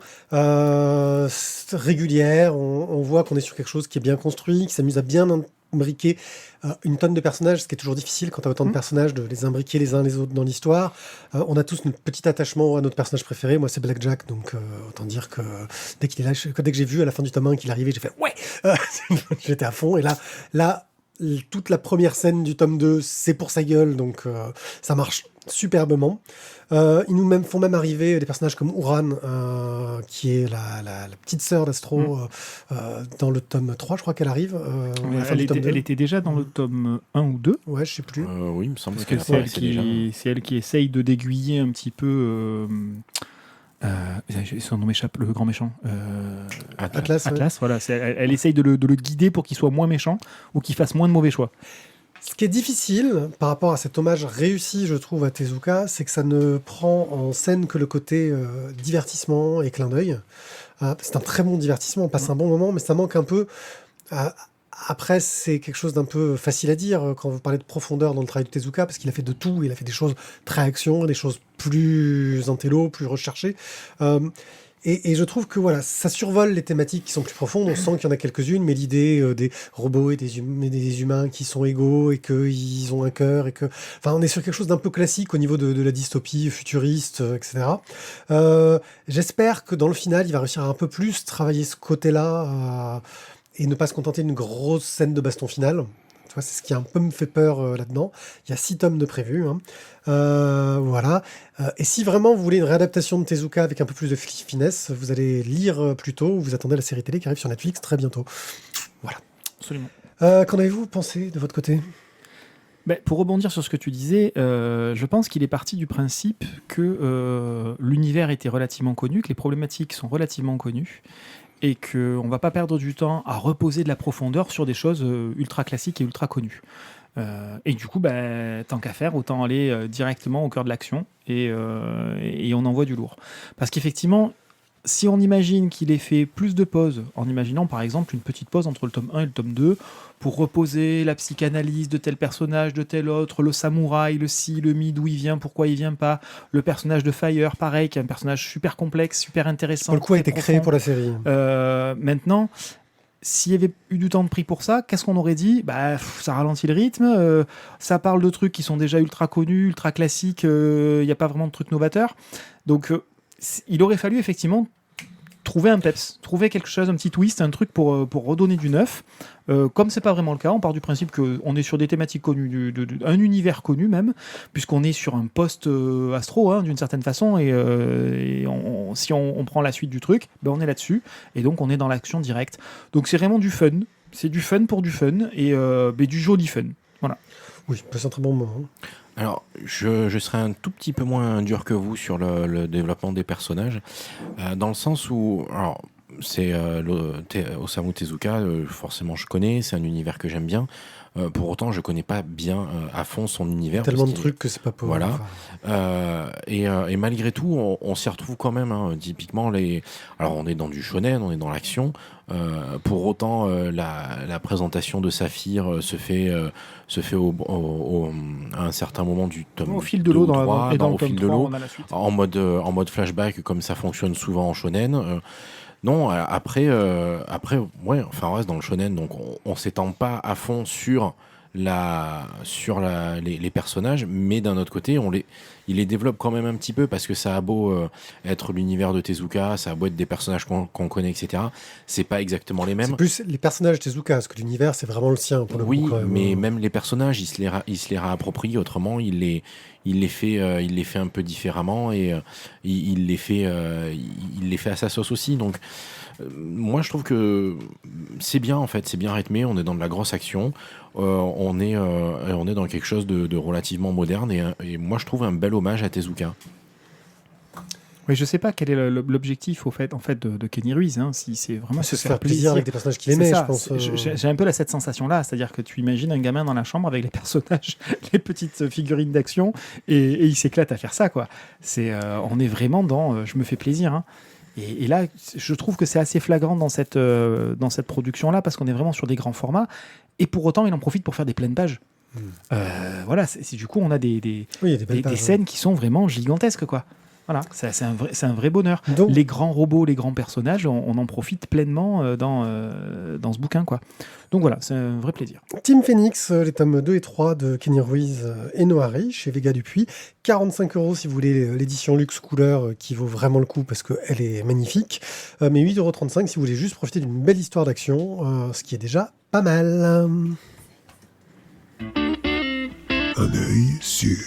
régulières. On voit qu'on est sur quelque chose qui est bien construit, qui s'amuse à bien imbriquer une tonne de personnages, ce qui est toujours difficile quand tu as autant de personnages, de les imbriquer les uns les autres dans l'histoire. On a tous notre petit attachement à notre personnage préféré. Moi, c'est Blackjack, donc autant dire que dès qu'il est là, dès que j'ai vu à la fin du tome 1 qu'il arrivait, j'ai fait ouais. J'étais à fond. Et là, toute la première scène du tome 2, c'est pour sa gueule, donc ça marche superbement. Ils nous font même arriver des personnages comme Uran, qui est la petite sœur d'Astro, dans le tome 3, je crois qu'elle arrive. Elle était déjà dans le tome 1 ou 2. Ouais, je sais plus. Oui, il me semble Parce qu'elle que c'est déjà. elle qui essaye de déguiller un petit peu... son nom m'échappe, le grand méchant. Atlas. Voilà. Elle essaye de le guider pour qu'il soit moins méchant ou qu'il fasse moins de mauvais choix. Ce qui est difficile par rapport à cet hommage réussi, je trouve, à Tezuka, c'est que ça ne prend en scène que le côté divertissement et clin d'œil. C'est un très bon divertissement, on passe un bon moment, mais ça manque un peu. Après, c'est quelque chose d'un peu facile à dire quand vous parlez de profondeur dans le travail de Tezuka, parce qu'il a fait de tout. Il a fait des choses très action, des choses plus intello, plus recherchées. Et je trouve que voilà, ça survole les thématiques qui sont plus profondes. On sent qu'il y en a quelques-unes, mais l'idée des robots et des humains qui sont égaux et qu'ils ont un cœur et que, enfin, on est sur quelque chose d'un peu classique au niveau de la dystopie futuriste, etc. J'espère que dans le final, il va réussir à un peu plus travailler ce côté-là et ne pas se contenter d'une grosse scène de baston finale. Tu vois, c'est ce qui a un peu me fait peur là-dedans. Il y a 6 tomes de prévus. Voilà. Et si vraiment vous voulez une réadaptation de Tezuka avec un peu plus de finesse, vous allez lire plutôt ou vous attendez la série télé qui arrive sur Netflix très bientôt. Voilà. Absolument. Qu'en avez-vous pensé de votre côté ? Pour rebondir sur ce que tu disais, je pense qu'il est parti du principe que l'univers était relativement connu, que les problématiques sont relativement connues, et qu'on ne va pas perdre du temps à reposer de la profondeur sur des choses ultra classiques et ultra connues. Et du coup, tant qu'à faire, autant aller directement au cœur de l'action et on envoie du lourd. Parce qu'effectivement, si on imagine qu'il ait fait plus de pauses, en imaginant par exemple une petite pause entre le tome 1 et le tome 2, pour reposer la psychanalyse de tel personnage, de tel autre, le samouraï, le si, le mi, d'où il vient, pourquoi il vient pas, le personnage de Fire, pareil, qui est un personnage super complexe, super intéressant. Le coup a été créé pour la série. Maintenant, s'il y avait eu du temps de pris pour ça, qu'est-ce qu'on aurait dit ? Ça ralentit le rythme, ça parle de trucs qui sont déjà ultra connus, ultra classiques, il n'y a pas vraiment de trucs novateurs. Donc, il aurait fallu effectivement trouver un peps, trouver quelque chose, un petit twist, un truc pour redonner du neuf. Comme c'est pas vraiment le cas, on part du principe qu'on est sur des thématiques connues, un univers connu même, puisqu'on est sur un post-astro d'une certaine façon, si on prend la suite du truc, on est là-dessus, et donc on est dans l'action directe. Donc c'est vraiment du fun, c'est du fun pour du fun, et du joli fun. Voilà. Oui, c'est un très bon moment. Alors, je serais un tout petit peu moins dur que vous sur le développement des personnages, dans le sens où, alors, c'est Osamu Tezuka, forcément je connais, c'est un univers que j'aime bien. Pour autant, je connais pas bien à fond son univers. Tellement de trucs que c'est pas possible. Voilà. Et malgré tout, on s'y retrouve quand même. Typiquement, alors on est dans du shonen, on est dans l'action. Pour autant, la présentation de Saphir se fait à un certain moment du tome. Au fil de l'eau, au fil de l'eau, en mode flashback, comme ça fonctionne souvent en shonen. Non, après, ouais, enfin, on reste dans le shonen, donc on s'étend pas à fond sur les personnages, mais d'un autre côté, il les développe quand même un petit peu, parce que ça a beau être l'univers de Tezuka, ça a beau être des personnages qu'on connaît, etc. C'est pas exactement les mêmes. C'est plus les personnages de Tezuka, parce que l'univers, c'est vraiment le sien, pour le coup. Oui, mais même les personnages, il se les réapproprie, autrement, il les fait un peu différemment, et il les fait à sa sauce aussi. Donc, moi, je trouve que c'est bien, en fait, c'est bien rythmé. On est dans de la grosse action, on est dans quelque chose de relativement moderne, et moi, je trouve un bel hommage à Tezuka. Oui, je sais pas quel est l'objectif en fait de Kenny Ruiz, si c'est vraiment se faire plaisir avec des personnages qu'il aimait, je pense. J'ai un peu cette sensation-là, c'est-à-dire que tu imagines un gamin dans la chambre avec les personnages, les petites figurines d'action, et il s'éclate à faire ça, quoi. On est vraiment dans je me fais plaisir. Et là, je trouve que c'est assez flagrant dans cette production-là, parce qu'on est vraiment sur des grands formats, et pour autant, il en profite pour faire des pleines pages. Voilà, du coup, on a des scènes qui sont vraiment gigantesques, quoi. Voilà, c'est un vrai bonheur. Donc- Les grands robots, les grands personnages, on en profite pleinement dans ce bouquin, quoi. Donc voilà, c'est un vrai plaisir. Team Phoenix, les tomes 2 et 3 de Kenny Ruiz et Noari chez Vega Dupuis. 45 € si vous voulez l'édition luxe couleur qui vaut vraiment le coup parce qu'elle est magnifique. Mais 8,35 € si vous voulez juste profiter d'une belle histoire d'action, ce qui est déjà pas mal. Un œil sur.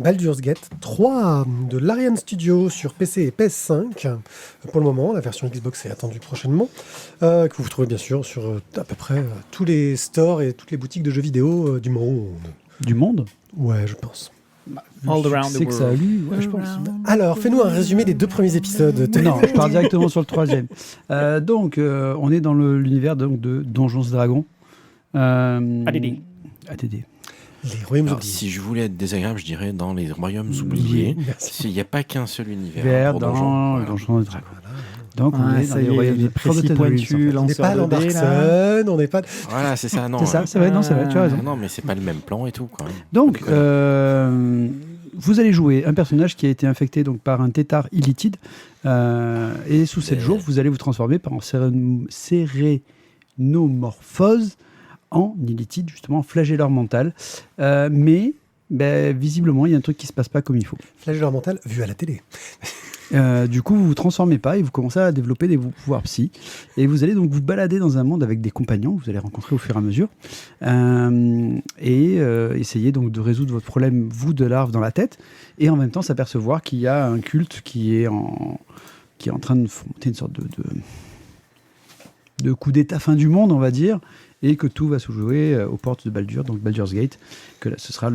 Baldur's Gate 3 de l'Ariane Studio sur PC et PS5 pour le moment. La version Xbox est attendue prochainement. Que vous trouvez bien sûr sur à peu près tous les stores et toutes les boutiques de jeux vidéo du monde. Du monde. Ouais, je pense. All around the C'est que ça a world. lu, ouais, je pense. Alors, fais-nous un résumé des 2 premiers épisodes. Non, je pars directement sur le 3e. Donc, on est dans l'univers de Donjons et Dragons. ADD. ADD. Les royaumes Alors, oubliés. si je voulais être désagréable, je dirais dans les royaumes oubliés. Merci. Il n'y a pas qu'un seul univers Vers pour dans Donjons. Donjons et Dragons. Donc, on est dans ça les y est, royaumes les précis pointus, On n'est pas à lanceurs de dés, là. Lambertson, on n'est pas... Voilà, c'est ça. Non, C'est ça, c'est vrai, non, c'est vrai, tu as raison. Non, mais c'est pas le même plan et tout. Quand même. Donc, Faut déconner. vous allez jouer un personnage qui a été infecté donc, par un tétard illithide. Et sous 7 jours, vous allez vous transformer par sérénomorphose en illithide, justement, flagelleur mental. Mais, visiblement, il y a un truc qui ne se passe pas comme il faut. Flagelleur mental vu à la télé. Du coup, vous vous transformez pas et vous commencez à développer des pouvoirs psy. Et vous allez donc vous balader dans un monde avec des compagnons, que vous allez rencontrer au fur et à mesure, et essayer donc de résoudre votre problème, vous, de larve dans la tête, et en même temps s'apercevoir qu'il y a un culte qui est en train de monter une sorte de coup d'état fin du monde, on va dire, et que tout va se jouer aux portes de Baldur, donc Baldur's Gate, que là, ce sera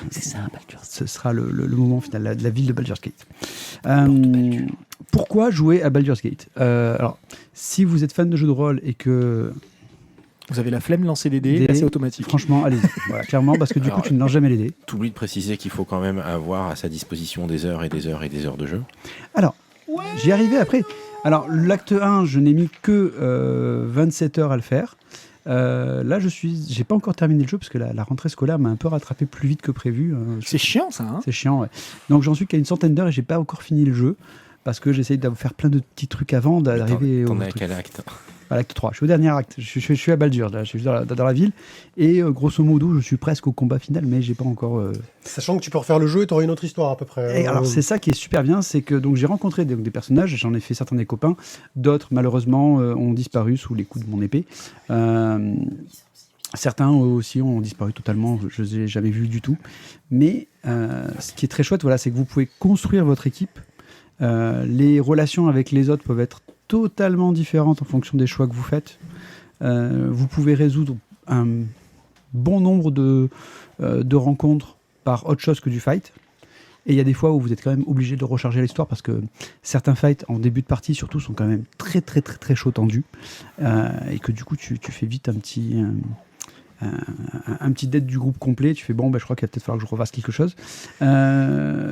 C'est ça, Baldur. ce sera le moment final de la ville de Baldur's Gate. Pourquoi jouer à Baldur's Gate Alors, si vous êtes fan de jeux de rôle et que... Vous avez la flemme de lancer des dés, là, c'est automatique. Franchement, allez-y. Voilà, clairement, parce que du coup, tu ne lances jamais les dés. T'oublies de préciser qu'il faut quand même avoir à sa disposition des heures et des heures et des heures de jeu. Alors, j'y arrivais après. Alors, l'acte 1, je n'ai mis que 27 heures à le faire. Là, j'ai pas encore terminé le jeu parce que la rentrée scolaire m'a un peu rattrapé plus vite que prévu. C'est chiant, ça. Hein. C'est chiant, ouais. Donc, j'en suis qu'à une centaine d'heures et j'ai pas encore fini le jeu parce que j'essaye de faire plein de petits trucs avant d'arriver au T'en es à truc. quel acte? À l'acte 3. Je suis au dernier acte. Je suis à Baldur, là. Je suis dans la ville. Et grosso modo, je suis presque au combat final, mais j'ai pas encore. Sachant que tu peux refaire le jeu et tu auras une autre histoire à peu près. Et alors, c'est ça qui est super bien, c'est que donc, j'ai rencontré des personnages, j'en ai fait certains des copains, d'autres, malheureusement, ont disparu sous les coups de mon épée. Certains aussi ont disparu totalement, je ne les ai jamais vus du tout. Mais ce qui est très chouette, voilà, c'est que vous pouvez construire votre équipe. Les relations avec les autres peuvent être totalement différentes en fonction des choix que vous faites. Vous pouvez résoudre un bon nombre de rencontres par autre chose que du fight. Et il y a des fois où vous êtes quand même obligé de recharger l'histoire parce que certains fights en début de partie surtout sont quand même très très très très chaud tendus et que du coup tu fais vite un petit dette du groupe complet. Tu fais bon, je crois qu'il va peut-être falloir que je refasse quelque chose.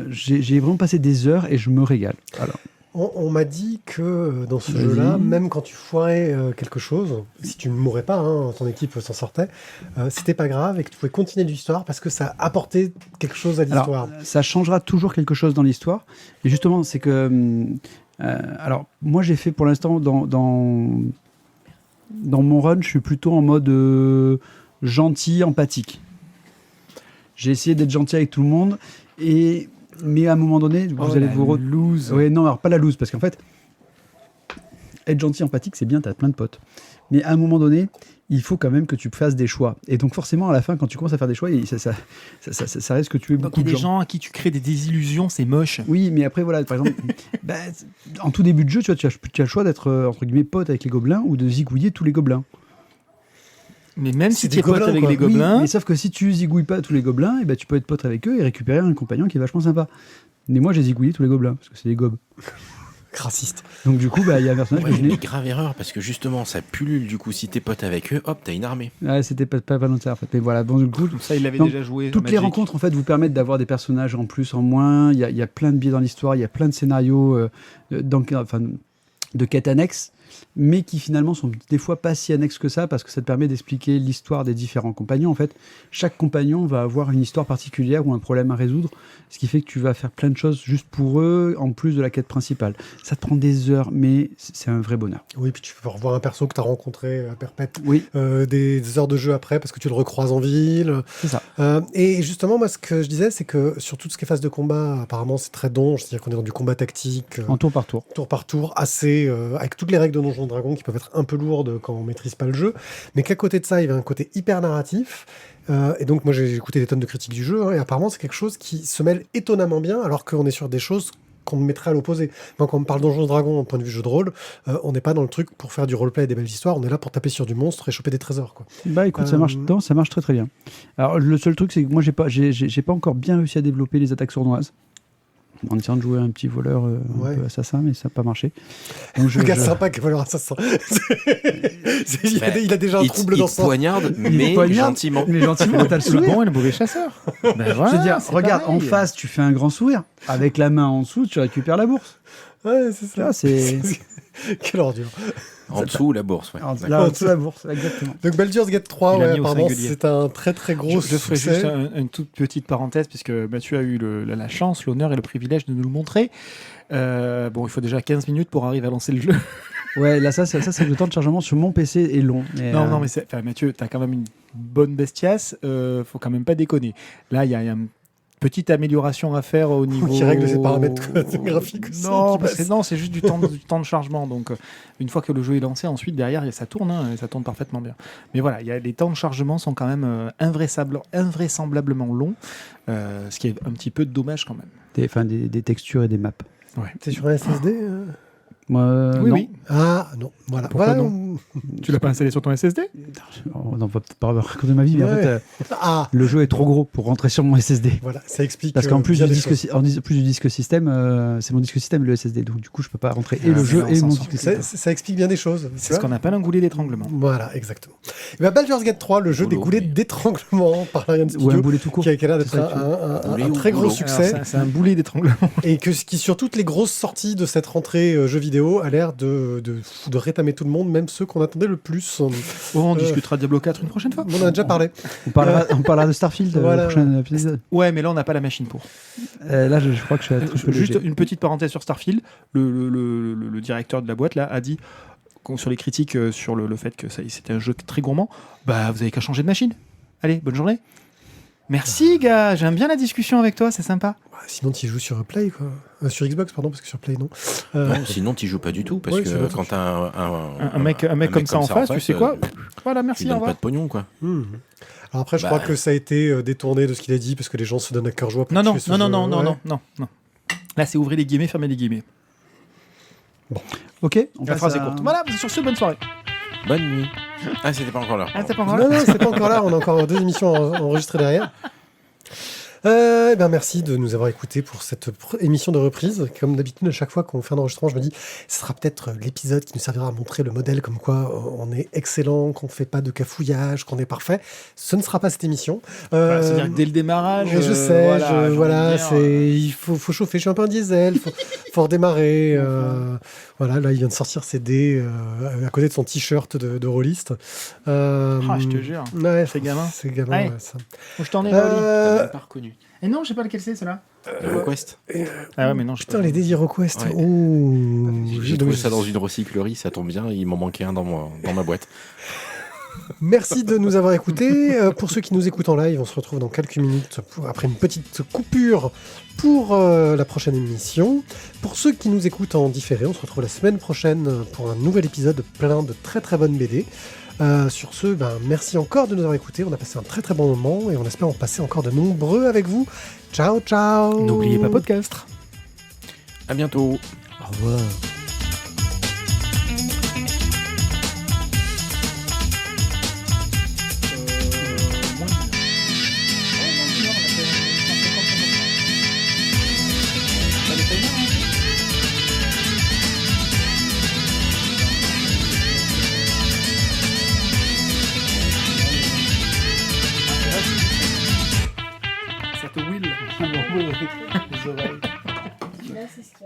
J'ai vraiment passé des heures et je me régale. Alors, On m'a dit que dans ce Vas-y. jeu-là, même quand tu foirais quelque chose, si tu ne mourais pas, ton équipe s'en sortait, c'était pas grave et que tu pouvais continuer l'histoire parce que ça apportait quelque chose à l'histoire. alors, ça changera toujours quelque chose dans l'histoire. Et justement, c'est que alors moi j'ai fait pour l'instant dans mon run, je suis plutôt en mode gentil, empathique. J'ai essayé d'être gentil avec tout le monde mais à un moment donné, vous allez vous lose. Oui, non, alors pas la loose, parce qu'en fait, être gentil, empathique, c'est bien, t'as plein de potes. Mais à un moment donné, il faut quand même que tu fasses des choix. Et donc forcément, à la fin, quand tu commences à faire des choix, ça risque que tu aies Donc beaucoup il y a de des gens à qui tu crées des désillusions, c'est moche. Oui, mais après, voilà, par exemple, en tout début de jeu, tu as le choix d'être, entre guillemets, pote avec les gobelins ou de zigouiller tous les gobelins. Mais même C'est si tu des es pote gobelins, avec quoi. les gobelins, Oui, mais sauf que si tu zigouilles pas tous les gobelins, et tu peux être pote avec eux et récupérer un compagnon qui est vachement sympa. Mais moi, j'ai zigouillé tous les gobelins, parce que c'est des gobes. Raciste. Donc du coup, il y a un personnage Ouais, que je mais n'ai... grave erreur, parce que justement, ça pullule du coup. Si t'es pote avec eux, hop, t'as une armée. Ouais, c'était pas volontaire, en fait. Mais voilà, bon, du coup, ça il l'avait Donc, déjà joué. toutes les Magic. rencontres en fait vous permettent d'avoir des personnages en plus, en moins. Il y a plein de biais dans l'histoire, il y a plein de scénarios de quêtes annexes. mais qui finalement sont des fois pas si annexes que ça, parce que ça te permet d'expliquer l'histoire des différents compagnons. En fait, chaque compagnon va avoir une histoire particulière ou un problème à résoudre, ce qui fait que tu vas faire plein de choses juste pour eux, en plus de la quête principale. Ça te prend des heures, mais c'est un vrai bonheur. Oui, puis tu peux revoir un perso que tu as rencontré à perpète Oui, des heures de jeu après, parce que tu le recroises en ville. c'est ça. Et justement, moi, ce que je disais, c'est que sur tout ce qui est phase de combat, apparemment, c'est très donjon, c'est-à-dire qu'on est dans du combat tactique, En tour par tour. tour par tour, assez, avec toutes les règles de Donjons et Dragons qui peuvent être un peu lourdes quand on maîtrise pas le jeu, mais qu'à côté de ça, il y avait un côté hyper narratif. Et donc, moi, j'ai écouté des tonnes de critiques du jeu, et apparemment, c'est quelque chose qui se mêle étonnamment bien, alors qu'on est sur des choses qu'on mettrait à l'opposé. Moi, quand on me parle Donjons et Dragons en point de vue jeu de rôle, on n'est pas dans le truc pour faire du roleplay et des belles histoires, on est là pour taper sur du monstre et choper des trésors, quoi. Bah écoute, ça marche très très bien. Alors le seul truc, c'est que moi j'ai pas encore bien réussi à développer les attaques sournoises. En essayant de jouer un petit voleur un peu assassin, mais ça n'a pas marché. Donc Le gars sympa qui est voleur assassin. Il a déjà un trouble dans Il te son... poignarde, mais gentiment. Mais gentiment, t'as le Le sourire. bon et le mauvais chasseur. Ben voilà, Je veux dire, c'est regarde, pareil. en face, tu fais un grand sourire. Avec la main en dessous, tu récupères la bourse. Ouais, c'est Tu vois, ça. c'est... Quelle ordure. En dessous, la bourse. Ouais. Alors, D'accord. là, en dessous, la bourse, exactement. Donc Baldur's Gate 3, Il l'a ouais, mis au apparemment, singulier. c'est un très très gros Je ferai succès. juste une toute petite parenthèse, puisque Mathieu a eu la chance, l'honneur et le privilège de nous le montrer. Bon, il faut déjà 15 minutes pour arriver à lancer le jeu. Ouais, là, ça, c'est que le temps de chargement sur mon PC est long. Mais, Non, mais Mathieu, t'as quand même une bonne bestiasse. Faut quand même pas déconner. Là, il y a une petite amélioration à faire au niveau. Qui règle ses paramètres graphiques aussi, Non, qui parce que passe. non, c'est juste du temps de chargement. Donc, une fois que le jeu est lancé, ensuite derrière, ça tourne, et ça tourne parfaitement bien. Mais voilà, les temps de chargement sont quand même invraisemblablement longs, ce qui est un petit peu dommage quand même. des textures et des maps. T'es sur un SSD Moi, Oui, non. oui. Ah, non, voilà. Pourquoi Voilà, Tu l'as pas installé sur ton SSD? On va peut-être pas raconter ma vie, mais en Ouais. fait, Ah, le jeu est trop gros pour rentrer sur mon SSD. voilà, ça explique. Parce qu'en plus bien du des disque, choses. plus du disque système, c'est mon disque système le SSD. Donc du coup, je peux pas rentrer et Ah, le jeu mais et on mon s'en disque Ça, système. ça explique bien des choses. tu C'est ce vois. qu'on appelle un goulet d'étranglement. Voilà, exactement. Et ben Baldur's Gate 3, le jeu des Boulot. goulets d'étranglement par Larian Ou un Studio, boulet tout court. qui a l'air d'être C'est ça, un Boulet un ou très gros boulot. succès. Alors, c'est un boulet d'étranglement. Et qui, sur toutes les grosses sorties de cette rentrée jeux vidéo, a l'air de rétamer tout le monde, même ceux qu'on attendait le plus. On discutera de Diablo 4 une prochaine fois. On en a déjà parlé. On parlera de Starfield Voilà. au prochain épisode. Ouais, mais là, on n'a pas la machine pour. Là, je crois que je suis un peu Juste léger. une petite parenthèse sur Starfield. Le directeur de la boîte là a dit sur les critiques sur le fait que c'était un jeu très gourmand. Bah, vous avez qu'à changer de machine. Allez, bonne journée. Merci, gars. J'aime bien la discussion avec toi. C'est sympa. Ouais, sinon, tu joues sur Play, quoi. Sur Xbox, pardon, parce que sur Play, non. Non, sinon, tu joues pas du tout. Parce Ouais, c'est que vrai. quand t'as Un mec comme ça en face, tu sais quoi Voilà, Tu merci. Au donnes revoir. pas de pognon, quoi. Alors après, je Bah. crois que ça a été détourné de ce qu'il a dit, parce que les gens se donnent à cœur joie pour Non, tuer ce non, jeu. non. Ouais. Là, c'est ouvrir les guillemets, fermer les guillemets. Ok, on La passe phrase est à- courte. Voilà, sur ce, bonne soirée. Bonne nuit. Ah, c'était pas encore là. Ah, t'as pas encore Non, non, c'est pas encore là. On a encore 2 émissions enregistrées derrière. Eh ben merci de nous avoir écoutés pour cette émission de reprise. Comme d'habitude, à chaque fois qu'on fait un enregistrement, je me dis, ce sera peut-être l'épisode qui nous servira à montrer le modèle comme quoi on est excellent, qu'on ne fait pas de cafouillage, qu'on est parfait. Ce ne sera pas cette émission. C'est-à-dire que dès le démarrage. Mais je sais, j'ai envie de dire, il faut chauffer. Je suis un peu un diesel, faut redémarrer. Voilà, là, il vient de sortir ses dés à côté de son t-shirt de rôliste. je te jure. Ouais, C'est gamin. C'est gamin, Ouais. ouais, ça. Où je t'en ai, Paoli T'as même pas reconnu. Et non, je sais pas lequel c'est, celle-là. Le Request. Ah ouais, mais non, je Putain, les Daily Request. Ouais. Oh. J'ai trouvé ça dans une recyclerie, ça tombe bien, il m'en manquait un dans ma boîte. Merci de nous avoir écoutés. Pour ceux qui nous écoutent en live, on se retrouve dans quelques minutes après une petite coupure pour la prochaine émission. Pour ceux qui nous écoutent en différé, on se retrouve la semaine prochaine pour un nouvel épisode plein de très très bonnes BD. Sur ce, merci encore de nous avoir écoutés. On a passé un très très bon moment et on espère en passer encore de nombreux avec vous. Ciao, ciao. N'oubliez pas podcast. À bientôt. Au revoir. Ça te will. Les oreilles.